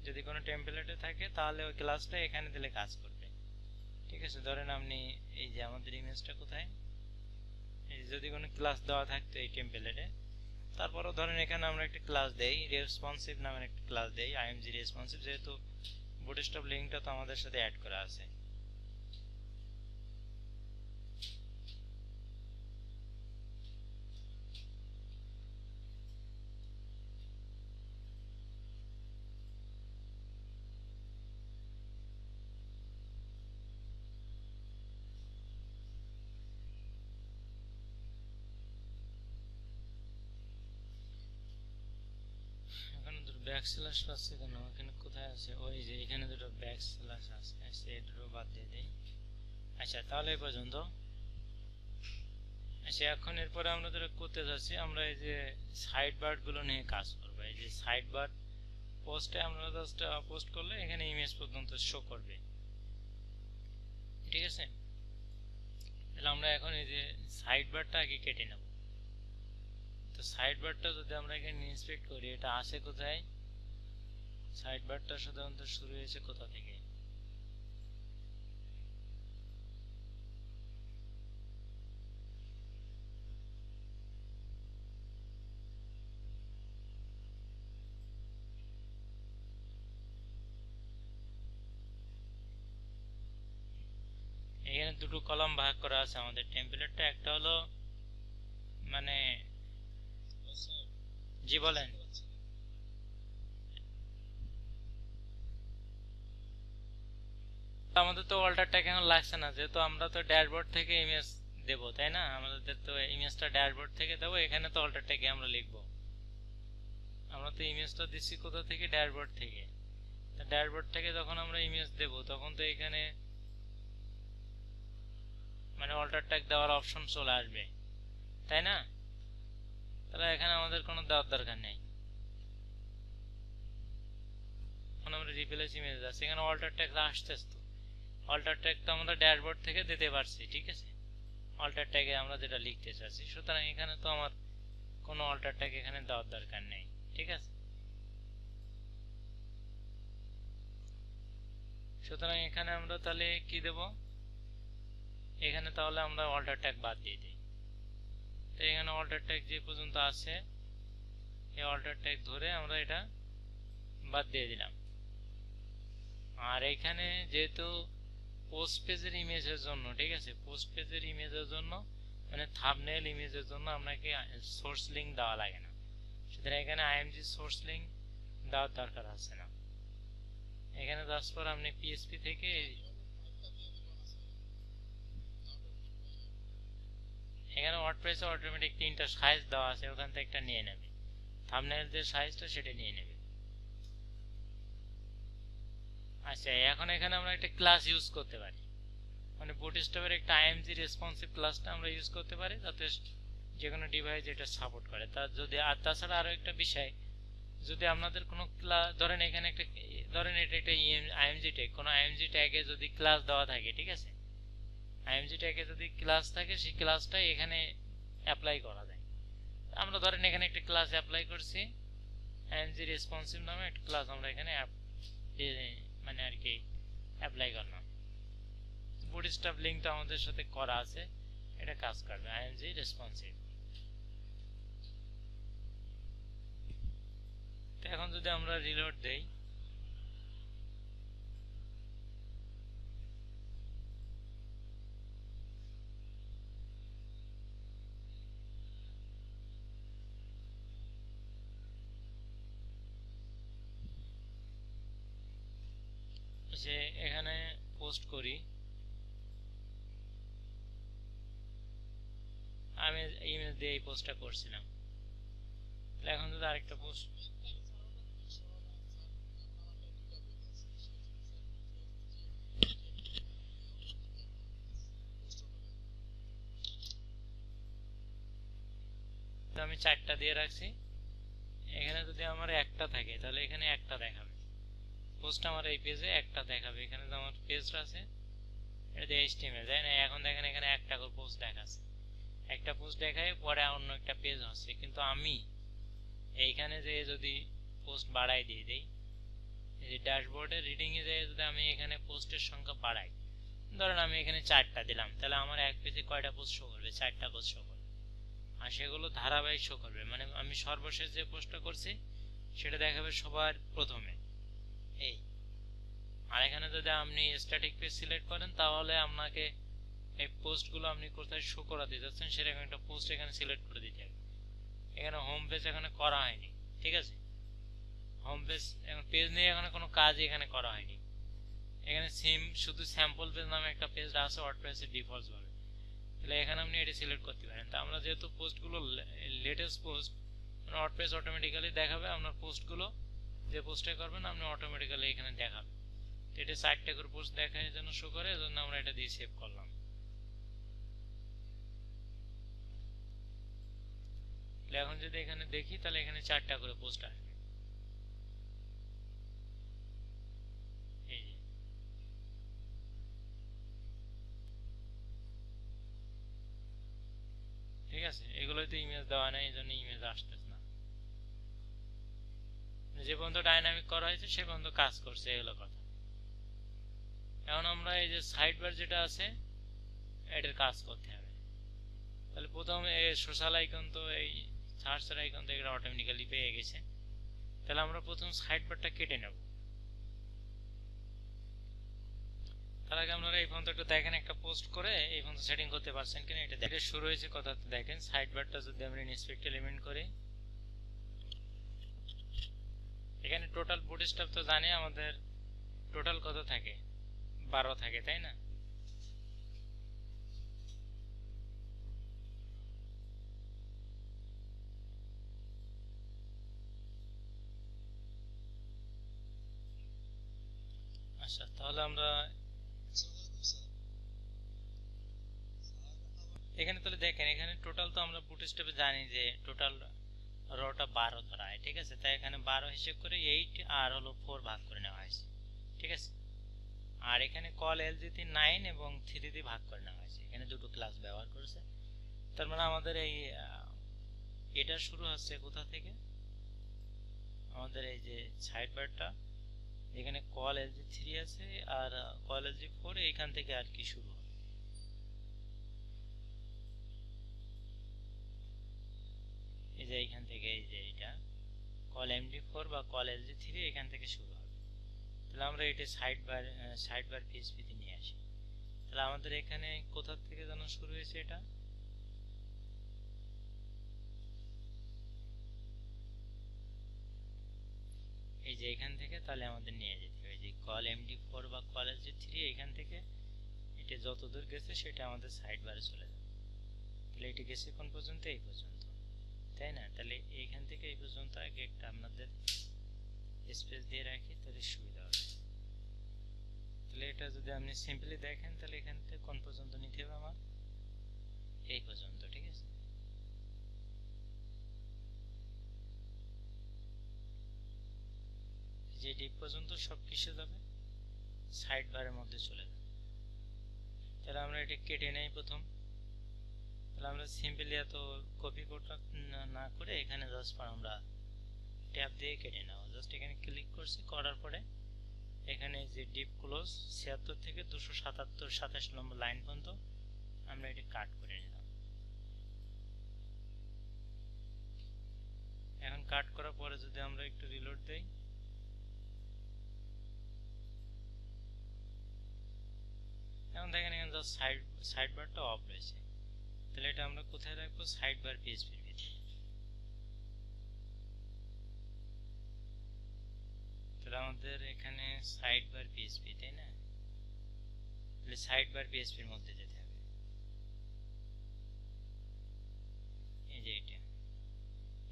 যদি কোনো টেমপ্লেটে থাকে, তাহলে ওই ক্লাসটা এখানে দিলে কাজ করবে। ঠিক আছে, ধরেন আপনি এই যে আমাদের ইমেজটা কোথায়, এই যদি কোনো ক্লাস দেওয়া থাকতো এই টেমপ্লেটে, তারপরও ধরেন এখানে আমরা একটা ক্লাস দেই রেসপন্সিভ নামের একটা ক্লাস দেই, আইএমজি রেসপন্সিভ, যেহেতু বুটস্ট্র্যাপ লিঙ্কটা তো আমাদের সাথে অ্যাড করা আছে। এখানে দুটো ব্যাক স্ল্যাশ আছে কেন, এখানে কোথায় আছে, ওই যে এখানে দুটো ব্যাক স্ল্যাশ আছে, এই দুটো বাদ দিয়ে দেই। আচ্ছা তাহলে এই পর্যন্ত। আচ্ছা এখন এরপরে আমরা যেটা করতে যাচ্ছি, আমরা এই যে সাইড বার গুলো নিয়ে কাজ করবো। এই যে সাইড বার পোস্টে আমরা জাস্ট পোস্ট করলে এখানে ইমেজ পর্যন্ত শো করবে, ঠিক আছে। তাহলে আমরা এখন এই যে সাইড বারটা আগে কেটে নেব। তো সাইড বারটা যদি আমরা এখানে ইন্সপেক্ট করি, এটা আসে কোথায়, সাইড বারটা সাধারণত শুরু হয়েছে কোথা থেকে, এখানে দুটো কলাম ভাগ করা আছে আমাদের টেমপ্লেটটা, একটা হলো মানে, জি বলেন। আমাদের তো অল্টার ট্যাগ এখন লাগছে না, যেহেতু আমরা তো ড্যাশবোর্ড থেকে ইমেজ দেবো, তাই না, আমাদের তো ইমেজটা ড্যাশবোর্ড থেকে দেবো, এখানে তো অল্টার ট্যাগে আমরা লিখবো। আমরা তো ইমেজটা দিচ্ছি কোথা থেকে, ড্যাশবোর্ড থেকে। ড্যাশবোর্ড থেকে যখন আমরা ইমেজ দেব, তখন তো এখানে মানে অল্টার ট্যাগ দেওয়ার অপশন চলে আসবে, তাই না। তাহলে এখানে আমাদের কোনো দেওয়ার দরকার নেই। এখন আমরা রিপ্লেস ইমেজ আছে, এখানে অল্টার ট্যাগ আসতেছে, তো অল্টার ট্যাগ তো আমরা ড্যাশবোর্ড থেকে দিতে পারছি, ঠিক আছে, অল্টার ট্যাগে আমরা যেটা লিখতে চাচ্ছি, সুতরাং এখানে তো আমার কোনো অল্টার ট্যাগ এখানে দেওয়ার দরকার নেই, ঠিক আছে। সুতরাং এখানে আমরা তাহলে কি দেব, এখানে তাহলে আমরা অল্টার ট্যাগ বাদ দিয়ে দিই। তো এখানে অল্টার ট্যাগ যে পর্যন্ত আছে, এই অল্টার ট্যাগ ধরে আমরা এটা বাদ দিয়ে দিলাম। আর এখানে যেহেতু পোস্ট পেজের ইমেজের জন্য, ঠিক আছে, পোস্ট পেজের ইমেজের জন্য মানে থাম্বনেল ইমেজের জন্য আপনাকে সোর্স লিংক দেওয়া লাগে না, সুতরাং এখানে আইএমজি সোর্স লিংক দেওয়ার দরকার আছে না। এখানে জাস্ট ফর আপনি পিএসপি থেকে এখানে ওয়ার্ডপ্রেসে অটোমেটিক 3টা সাইজ দেওয়া আছে, ওখান থেকে একটা নিয়ে নেবে, থাম্বনেল যে সাইজটা সেটা নিয়ে নেবে। আচ্ছা, এখন এখানে আমরা একটা ক্লাস ইউজ করতে পারি, মানে বুটস্ট্র্যাপের একটা আইএমজি রেসপন্সিভ ক্লাসটা আমরা ইউজ করতে পারি যাতে যে কোনো ডিভাইস এটা সাপোর্ট করে। তার যদি আর তাছাড়া আরো একটা বিষয়, যদি আপনাদের কোনো ক্লাস ধরেন এখানে একটা ধরেন এটা একটা আইএমজি ট্যাগ, কোনো আইএমজি ট্যাগে যদি ক্লাস দেওয়া থাকে, ঠিক আছে, আইএমজি ট্যাগে যদি ক্লাস থাকে সেই ক্লাসটা এখানে অ্যাপ্লাই করা যায়। আমরা ধরেন এখানে একটা ক্লাস অ্যাপ্লাই করছি, আইএমজি রেসপন্সিভ নামে একটা ক্লাস আমরা এখানে মানে আর কি অ্যাপ্লাই করলাম। বুটস্ট্র্যাপ লিঙ্কটা আমাদের সাথে করা আছে, এটা কাজ করবে আইএমজি রেসপন্সিভ। তো এখন যদি আমরা রিলোড দেই, যে এখানে পোস্ট করি, আমি ইমেজ দিয়ে এই পোস্টটা করছিলাম, এখন যদি আরেকটা পোস্ট, তো আমি 4টা দিয়ে রাখছি, এখানে যদি আমার একটা থাকে তাহলে এখানে একটা দেখাবে, পোস্ট আমার এই পেজে একটা দেখাবে, এখানে তো আমার পেজটা আছে, এটা দিয়ে এইচটিএমএল তাই না, এখন দেখেন এখানে একটা করে পোস্ট দেখাচ্ছে, একটা পোস্ট দেখায় পরে অন্য একটা পেজ হচ্ছে, কিন্তু আমি এইখানে যে যদি পোস্ট বাড়াই দিয়ে দেই, এই যে ড্যাশবোর্ডে রিডিং এ যায় যদি আমি এখানে পোস্টের সংখ্যা বাড়াই, ধরেন আমি এখানে 4টা দিলাম, তাহলে আমার এক পেজে কয়টা পোস্ট শো করবে, 4টা পোস্ট শো করবে, আর সেগুলো ধারাবাহিক শো করবে, মানে আমি সর্বশেষ যে পোস্টটা করছি সেটা দেখাবে সবার প্রথমে এই। আর এখানে যদি আপনি স্ট্যাটিক পেজ সিলেক্ট করেন তাহলে আপনাকে এই পোস্টগুলো আপনি কোথায় শো করাতে যাচ্ছেন সেরকম একটা পোস্ট এখানে সিলেক্ট করে দিতে হবে। এখানে হোম পেজ এখানে করা হয়নি, ঠিক আছে, হোম পেজ পেজ নিয়ে এখানে কোনো কাজই এখানে করা হয়নি, এখানে শুধু স্যাম্পল পেজ নামে একটা পেজ আছে ওয়ার্ডপ্রেসের ডিফল্ট ভাবে, তাহলে এখানে আপনি এটা সিলেক্ট করতে পারেন। তা আমরা যেহেতু পোস্টগুলো লেটেস্ট পোস্ট, ওয়ার্ডপ্রেস অটোমেটিক্যালি দেখাবে আপনার পোস্টগুলো, যে পোস্টে করবেন আপনি অটোমেটিক্যালি এখানে দেখাবে। এটা 4টা করে পোস্ট দেখায় যেন শো করে, এজন্য আমরা এটা দিয়ে সেভ করলাম। এখন যদি এখানে দেখি তাহলে এখানে 4টা করে পোস্ট আসবে, এই যে ঠিক আছে, এগুলোতে ইমেজ দেওয়া নেই, এই জন্য ইমেজ আসতেছে না, যে পর্যন্ত ডাইনামিক করা হয়েছে সে পর্যন্ত কাজ করছে, এগুলো কথা। এখন আমরা এই যে সাইড বার যেটা আছে এটার কাজ করতে হবে, তাহলে প্রথম এই সোশ্যাল আইকন তো এই সার্চের আইকন তো এটা অটোমেটিক্যালি পেয়ে গেছে, তাহলে আমরা প্রথম সাইড বারটা কেটে নেব। তার আগে আপনারা এই পর্যন্ত একটু দেখেন একটা পোস্ট করে এই পর্যন্ত সেটিং করতে পারছেন কিনা এটা দেখে। শুরু হয়েছে কথা দেখেন, সাইড বারটা যদি আমরা ইন্সপেক্ট এলিমেন্ট করি, এখানে টোটাল বুটস্ট্র্যাপ তো জানি আমাদের টোটাল কত থাকে, 12 থাকে তাই না, আচ্ছা তাহলে আমরা এখানে তাহলে দেখেন এখানে টোটাল তো আমরা বুটস্ট্র্যাপে জানি যে টোটাল রটা 12 ধরা হয়, ঠিক আছে, তাই এখানে 12 হিসেব করে 8 আর হলো 4 ভাগ করে নেওয়া হয়েছে, ঠিক আছে, আর এখানে কল এলজিতে 9 এবং 3 দিয়ে ভাগ করে নেওয়া হয়েছে, এখানে দুটো ক্লাস ব্যবহার করেছে। তার মানে আমাদের এই এটা শুরু হচ্ছে কোথা থেকে, আমাদের এই যে সাইড বারটা এখানে কল এলজি 3 আছে আর কল এলজি 4 এখান থেকে আর কি শুরু হবে, এই যে এইখান থেকে এই যে এটা কল এমডি4 বা কল এলজি 3 এখান থেকে শুরু হবে। তাহলে আমরা এটা সাইড বার পিএইচপি তে নিয়ে আসি, তাহলে আমাদের এখানে কোথা থেকে যেন শুরু হয়েছে, এটা এই যে এখান থেকে তাহলে আমাদের নিয়ে যেতে হবে যে কল MD4 বা কল SG3 এখান থেকে এটা যত দূর গেছে সেটা আমাদের সাইড বারে চলে যাবে। তাহলে এটা গেছে কোন পর্যন্ত? এই পর্যন্ত, তাই না? তাহলে এইখান থেকে এই পর্যন্ত আগে একটা আপনাদের স্পেস দিয়ে রাখি, তাহলে সুবিধা হবে। তাহলে এটা যদি আপনি সিম্পলি দেখেন তাহলে এখান থেকে কোন পর্যন্ত নিতে হবে? আমার এই পর্যন্ত, ঠিক আছে? যে ডিপ পর্যন্ত সব কিসে যাবে? সাইড বারের মধ্যে চলে যাবে। তাহলে আমরা এটা কেটে নেই প্রথম। তাহলে আমরা সিম্পলি এত কপি না করে এখানে জাস্ট আমরা ট্যাব দিয়ে কেটে নেব। জাস্ট এখানে ক্লিক করছি, করার পরে এখানে যে ডিপ ক্লোজ 76 থেকে 277 নম্বর লাইন পর্যন্ত আমরা এটা কাট করে নিলাম। এখন কাট করার পরে যদি আমরা একটু রিলোড দেই, এখন দেখেন এখানে জাস্ট সাইড বারটা অফ রয়েছে। তাহলে এটা আমরা কোথায় রাখবো? সাইড বার পিএইচপির ভিতরে। তাহলে আমাদের এখানে সাইড বার পিএইচপি, তাই না? তাহলে সাইড বার পিএইচপির মধ্যে যেতে হবে। এই যে এটা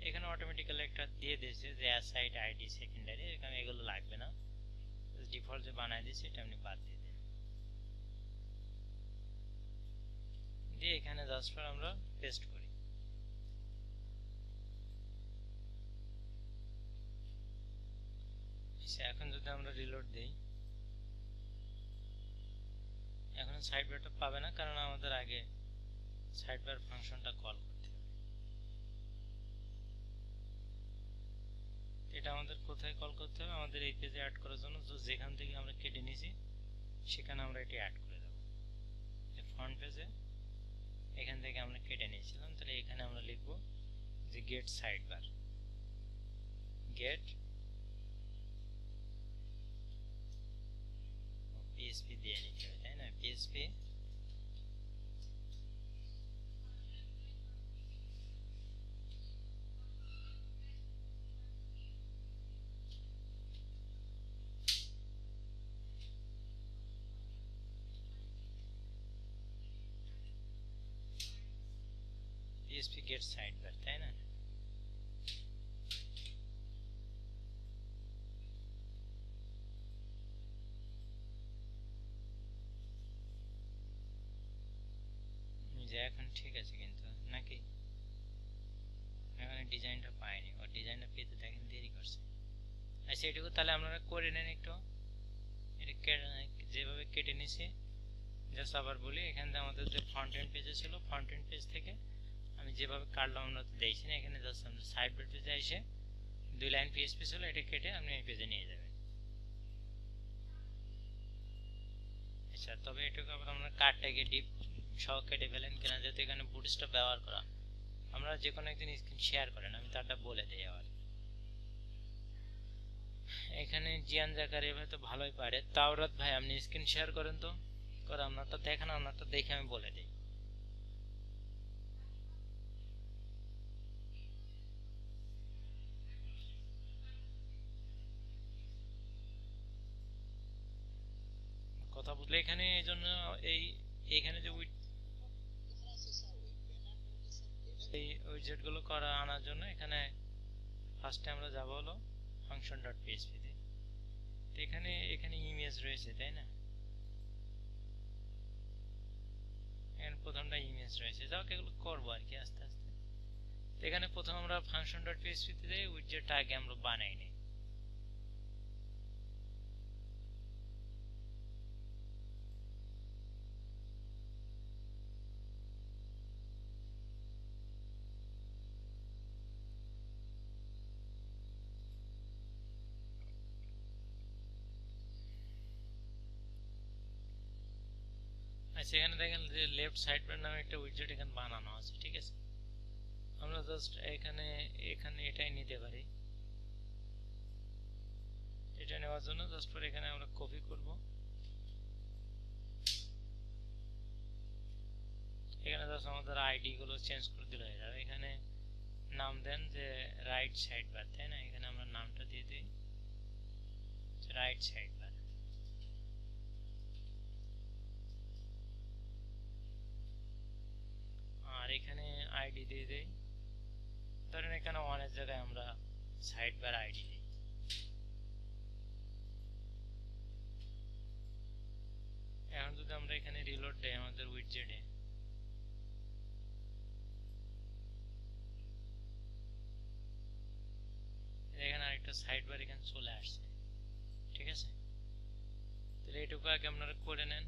এখানে অটোমেটিক্যালি একটা দিয়ে দিয়েছে যে সাইট আইডি সেকেন্ডারি, এখানে এগুলো লাগবে না, ডিফল্ট যে বানায় দিয়েছে এটা আপনি বাদ দিয়ে দেন। দিয়ে এখানে জাস্ট আমরা পেস্ট করি। এখন যদি আমরা রিলোড দেই, এখন সাইড বারটা পাবে না, কারণ আমাদের আগে সাইড বার ফাংশনটা কল করতে হবে। এটা আমাদের কোথায় কল করতে হবে? আমাদের এই পেজে অ্যাড করার জন্য যেখান থেকে আমরা কেটে নিয়েছি সেখানে আমরা এটা অ্যাড করে দেবো। ফ্রন্ট পেজে এখান থেকে আমরা কেটে নিয়েছিলাম, তাহলে এখানে আমরা লিখব যে gate side bar, gate PSP দিয়ে নিতে হবে, তাই না? PSP PSP gate side bar, তাই না? যে এখন ঠিক আছে কিন্তু নাকি? এখানে ডিজাইনটা পাইনি, ও ডিজাইনটা পেতে দেখেন দেরি করছে। আচ্ছা এটুকু তাহলে আপনারা করে নেন একটু। এটা যেভাবে কেটে নিছি, জাস্ট আবার বলি, এখান থেকে আমাদের যে ফ্রন্ট এন্ড পেজে ছিল, ফ্রন্ট এন্ড পেজ থেকে আমি যেভাবে কাটলাম আমরা তো দেখছি না, এখানে জাস্ট আমরা সাইড বার পেজে এসে 2 লাইন পিএসপি ছিল, এটা কেটে আপনি এই পেজে নিয়ে যাবেন। আচ্ছা তবে এটুকু আবার আমরা কার্ডটাকে ডিপ সহ কেটে ফেলেন কিনা, যেহেতু এখানে বুটস্ট্র্যাপ ব্যবহার করা, আমরা যে কোনো একদিন স্ক্রিন শেয়ার করেন, আমি তারটা বলে দিই। আবার এখানে জিয়ান জাকারি ভাই তো ভালোই পারে, তাওরাত ভাই আপনি স্ক্রিন শেয়ার করেন তো, করে আপনারটা দেখেন, আপনারটা দেখে আমি বলে দিই। কথা বললে এখানে এই জন্য এইখানে যে এই উইজেট গুলো করা আনার জন্য এখানে ফার্স্টে আমরা যাব হলো ফাংশন ডট পিএইচপি তে। এখানে ইমেজ রয়েছে, তাই না? এখানে প্রথমটা ইমেজ রয়েছে, যাও এগুলো করবো আর কি আস্তে আস্তে। এখানে প্রথম আমরা ফাংশন ডট পিএইচপি তে উইজেটটা আগে আমরা বানাই নিই। আচ্ছা এখানে দেখেন যে লেফট সাইড বার নামে একটা উইজেট এখানে বানানো আছে, ঠিক আছে? আমরা জাস্ট এখানে এটাই নিতে পারি। এটা নেওয়ার জন্য জাস্ট পরে এখানে আমরা কপি করব, এখানে জাস্ট আমাদের আইডি গুলো চেঞ্জ করে দিলে হয়ে যাবে। এখানে নাম দেন যে রাইট সাইড বার, তাই না? এখানে আমরা নামটা দিয়ে দিই রাইট সাইড বার। আর এখানে আইডি দিয়ে দেই, ধরেন এখানে ওয়ানের জায়গায় আমরা সাইড বার আইডি দিই। এখন যদি আমরা এখানে রিলোড দেই আমাদের উইডজেটে, এখানে আরেকটা সাইড বার এখানে চলে আসছে। ঠিক আছে, তাহলে এটুকু আগে আপনারা করে নেন।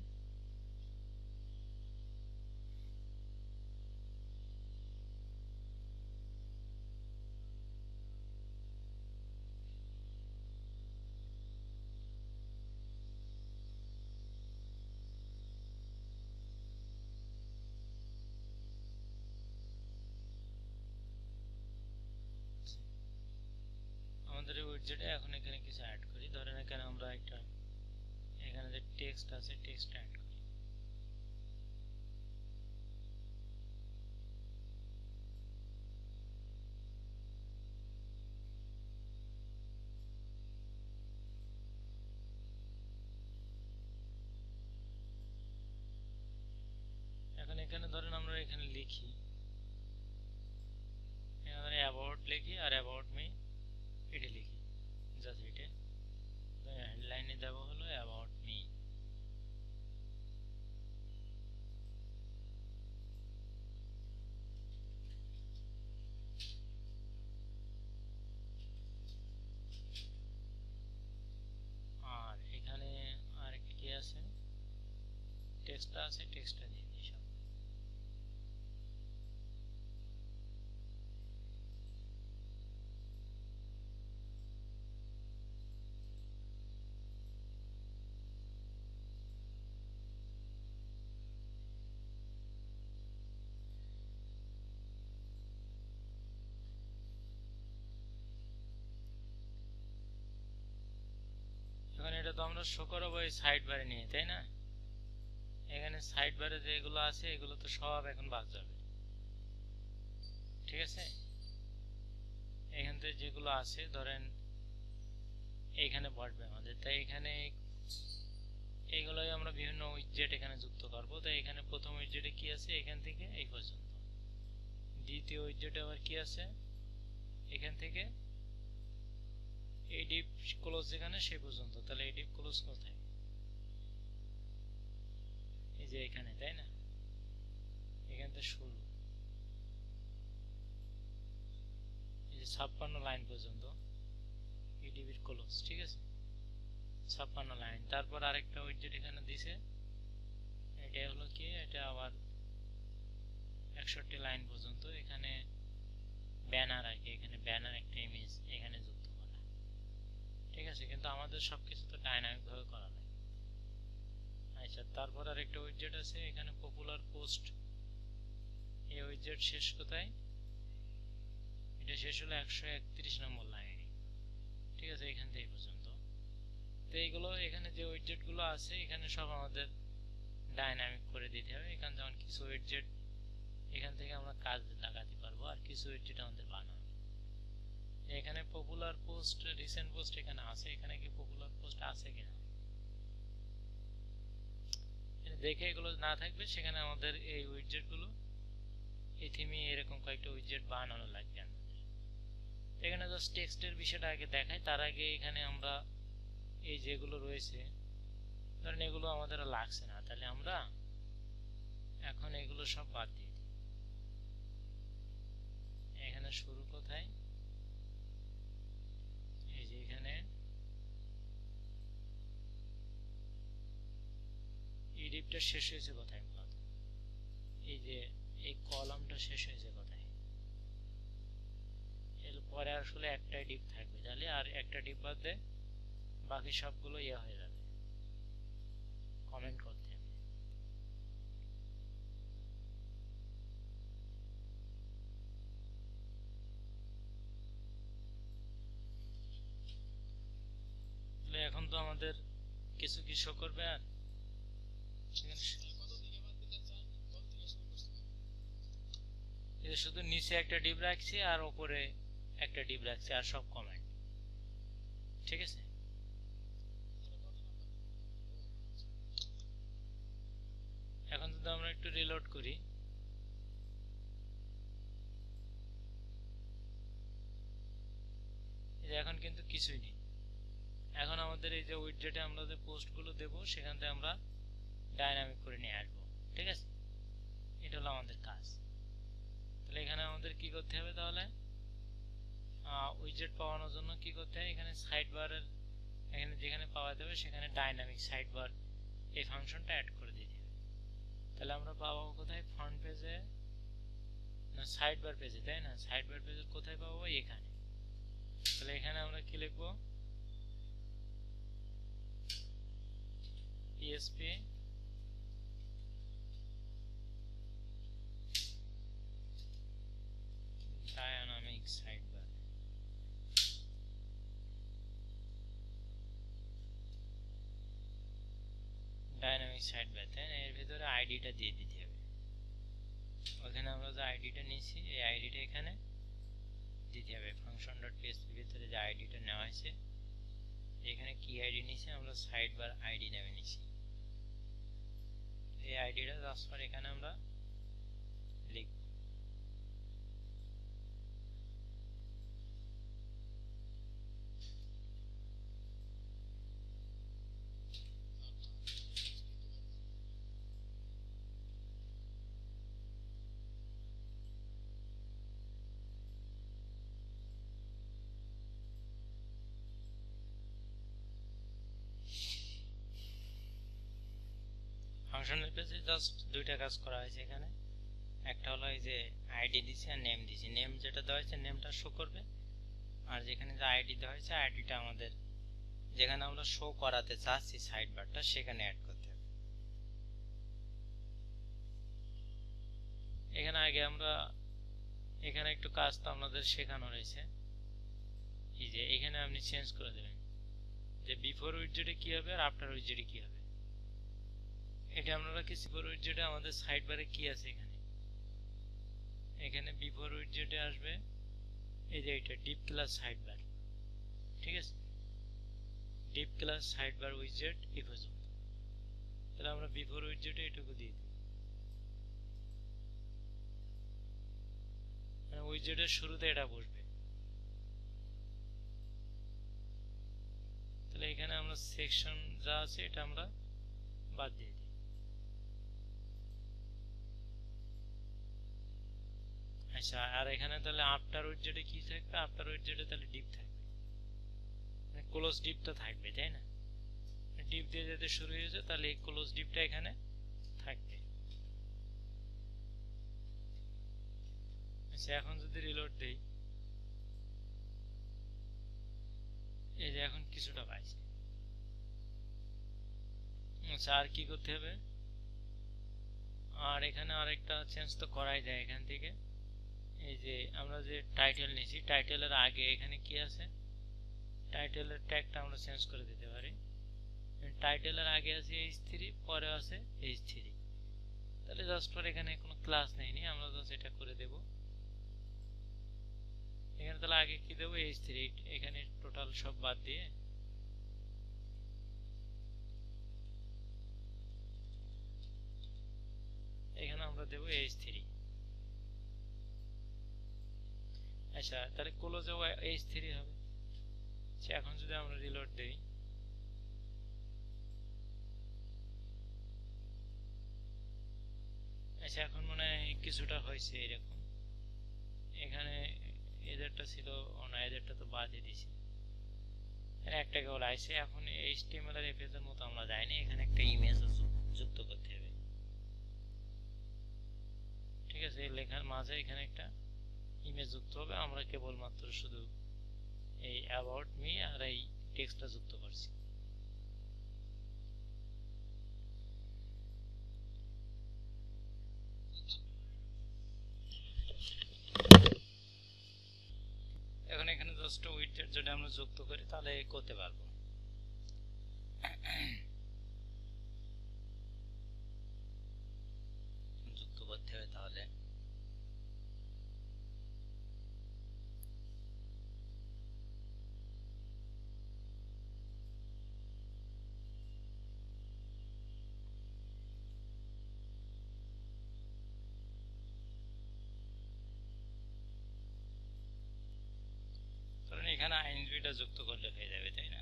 আমাদের উইডজেটে এখন এখানে কিছু অ্যাড করি, ধরেন এখানে আমরা একটা, এখানে যে টেক্সট আছে টেক্সট অ্যাড করি। এখন এখানে ধরেন আমরা এখানে লিখি, এখানে অ্যাবাউট লিখি আর অ্যাবাউট মি এটা লিখি, জাস্ট এটা হেডলাইনে দেবো হলো অ্যাবাউট মি। আর এখানে আর কি আছে, টেক্সটটা আছে, টেক্সটটা দিয়ে দিই সব। এখন এটা তো আমরা শো করাবো এই সাইড বারে নিয়ে, তাই না? এখানে সাইড বারে যেগুলো আছে এগুলো তো সব এখন বাদ যাবে। ঠিক আছে, এখান থেকে যেগুলো আছে ধরেন এইখানে বসবে আমাদের, তাই এখানে এইগুলোই আমরা বিভিন্ন উইডজেট এখানে যুক্ত করবো। তাই এখানে প্রথম উইডজেটে কি আছে এখান থেকে এই পর্যন্ত, দ্বিতীয় উইডজেটে আবার কি আছে এখান থেকে এই ডিপ ক্লোজ যেখানে সেই পর্যন্ত। তাহলে এই ডিপ ক্লোজ কোথায়, এই যে এখানে, তাই না? এখান থেকে শুরু এই যে 56 লাইন পর্যন্ত এই ডিবির ক্লোজ। ঠিক আছে, 56 লাইন। তারপর আরেকটা উইডজেট এখানে দিছে, এটা হলো কি, এটা আবার 61 লাইন পর্যন্ত। এখানে ব্যানার আর কি, এখানে ব্যানার একটা ইমেজ এখানে যুক্ত করা। ঠিক আছে, কিন্তু আমাদের সবকিছু তো ডাইনামিক ভাবে করা লাগে। আচ্ছা, তারপর আরেকটা উইডজেট আছে এখানে পপুলার পোস্ট। এই উইডজেট শেষ কোথায়, এটা শেষ হলো 131 নম্বর লাইনে। ঠিক আছে, এখান থেকে পর্যন্ত। তো এইগুলো এখানে যে উইডজেট গুলো আছে এখানে সব আমাদের ডাইনামিক করে দিতে হবে। এখানে যেমন কিছু উইডজেট এখান থেকে আমরা কাজ লাগাতে পারবো, আর কিছু উইডজেট আমাদের বানানো। এখানে পপুলার পোস্ট, রিসেন্ট পোস্ট এখানে আছে, এখানে কি পপুলার পোস্ট আছে কিনা দেখে, এগুলো না থাকবে সেখানে আমাদের এই উইডজেট গুলো, এই থিমে এরকম কয়েকটা উইডজেট বানানো লাগবে আমাদের। এখানে জাস্ট টেক্সটের বিষয়টা আগে দেখাই, তার আগে এখানে আমরা এই যেগুলো রয়েছে ধরেন এগুলো আমাদের লাগছে না, তাহলে আমরা এখন এগুলো সব বাদ দিয়ে দিই। এখানে শুরু কোথায়, এই যে এখানে এই ডিপটা শেষ হয়েছে কোথায়, মূলত এই যে এই কলামটা শেষ হয়েছে কোথায়, এর পরে আসলে একটাই ডিপ থাকবে, তাহলে আর একটা ডিপ বাদ দেয় বাকি সবগুলো ইয়ে হয়ে যাবে, কমেন্ট করতে হবে। এখন তো আমাদের কিছু কি শো করবে, আর শুধু নিচে একটা ডিপ রাখছি আর উপরে একটা ডিপ রাখছি, আর সব কমেন্ট। ঠিক আছে, যদি আমরা একটু রিলোড করি, এখন কিন্তু কিছুই নেই। এখন আমাদের এই যে উইডজেটে আমরা যে পোস্টগুলো দেব সেখান থেকে আমরা ডাইনামিক করে নিয়ে আসবো। ঠিক আছে, এটা হলো আমাদের কাজ। তাহলে এখানে আমাদের কি করতে হবে, তাহলে উইডজেট পাওয়ানোর জন্য কি করতে হবে, এখানে সাইড বারের এখানে যেখানে পাওয়া যাবে সেখানে ডাইনামিক সাইড বার এই ফাংশনটা অ্যাড করে দিতে হবে। তাহলে আমরা পাবো কোথায়, ফ্রন্ট পেজে না সাইড বার পেজে, তাই না? সাইড বার পেজে কোথায় পাবো, এখানে। তাহলে এখানে আমরা কি লিখবো, PSP dynamic side bar. Dynamic side bar, তাই না? এর ভিতরে আইডিটা দিয়ে দিতে হবে। ওখানে আমরা যে আইডিটা নিয়েছি এই আইডিটা এখানে দিতে হবে। ফাংশন ডট পিএসপি ভিতরে যে আইডিটা নেওয়া হয়েছে, এখানে কি আইডি নিয়েছি আমরা, সাইড বার আইডি নামে নিয়েছি। এই আইডিটা ট্রান্সফার এখানে আমরা লিখব। ফাংশনের পেজে জাস্ট দুইটা কাজ করা হয়েছে এখানে। একটা হলো এই যে আইডি দিছি আর নেম দিছি। নেম যেটা দেওয়া হয়েছে নেমটা শো করবে, আর যেখানে যে আইডি দেওয়া হয়েছে আইডিটা আমাদের যেখানে আমরা শো করাতে চাচ্ছি সাইড বারটা সেখানে অ্যাড করতে হবে। এখানে আগে আমরা এখানে একটু কাজ তো আমাদের শেখানো রয়েছে। এই যে এখানে আপনি চেঞ্জ করে দেবেন যে বিফোর উইডজেটে কি হবে আর আফটার উইডজেটে কি হবে। এটা আমরা রাখছি বিফোর উইডজেটে আমাদের সাইড বারে কি আছে, এখানে বিফোর উইডজেটে আসবে এই যে এটা ডিপ ক্লাস সাইড বার। ঠিক আছে, deep class side bar widget এই পর্যন্ত। তাহলে আমরা বিফোর উইডজেটে এটুকু দিয়ে দিই, মানে উইডজেটের শুরুতে এটা বসবে। তাহলে এখানে আমরা সেকশন যা আছে এটা আমরা বাদ দিয়ে দিই। আচ্ছা, আর এখানে তাহলে আফটার উইডজেটে কি থাকবে, আফটার উইডজেটে তাহলে ডিপ থাকবে, মানে ক্লোজ ডিপটা থাকবে, তাই না? ডিপ দিয়ে যেতে শুরু হয়েছে তাহলে এই ক্লোজ ডিপটা এখানে থাকবে। আচ্ছা, এখন যদি রিলোড দেই, এই যে এখন কিছুটা পাইছে। আচ্ছা, আর কি করতে হবে, আর এখানে আরেকটা চেঞ্জ তো করাই যায় এখান থেকে। এই যে আমরা যে টাইটেল নিয়েছি টাইটেলের আগে এখানে কি আছে, টাইটেলের ট্যাগটা আমরা চেঞ্জ করে দিতে পারি। টাইটেলের আগে আছে h3, পরে আছে h3। তাহলে জাস্ট ফর এখানে কোনো ক্লাস নেইনি, আমরা জাস্ট এটা করে দেব। এখানে তাহলে আগে কি দেবো, h3, এখানে টোটাল সব বাদ দিয়ে এখানে আমরা দেব h3। আচ্ছা, তাহলে ক্লোজে h3 হবে। এখন যদি আমরা রিলোড দেই, আচ্ছা এখন মনে হয় কিছুটা হয়েছে এরকম। এখানে এদেরটা ছিল না, এদেরটা তো বাদই দিছি, একটা কেবল আইছে। এখন HTML আর FS এর মতো আমরা যাইনি, এখানে একটা ইমেজ যুক্ত করতে হবে। ঠিক আছে, এই লেখার মাঝে এখানে একটা ইমেজ যুক্ত হবে। আমরা কেবলমাত্র শুধু এই অ্যাবাউট মি আর এই টেক্সটটা যুক্ত করছি। এখন এখানে জাস্ট উইডজেট যদি আমরা যুক্ত করি তাহলে করতে পারবো। যুক্ত করতে হবে তাহলে দুইটা যুক্ত করলে হয়ে যাবে, তাই না?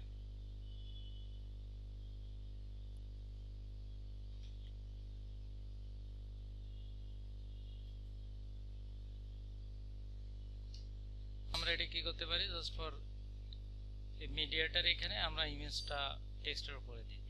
আমরা এটা কি করতে পারি, জাস্ট ফর মিডিয়াটার এখানে আমরা ইমেজটা টেক্সটের উপরে দিই।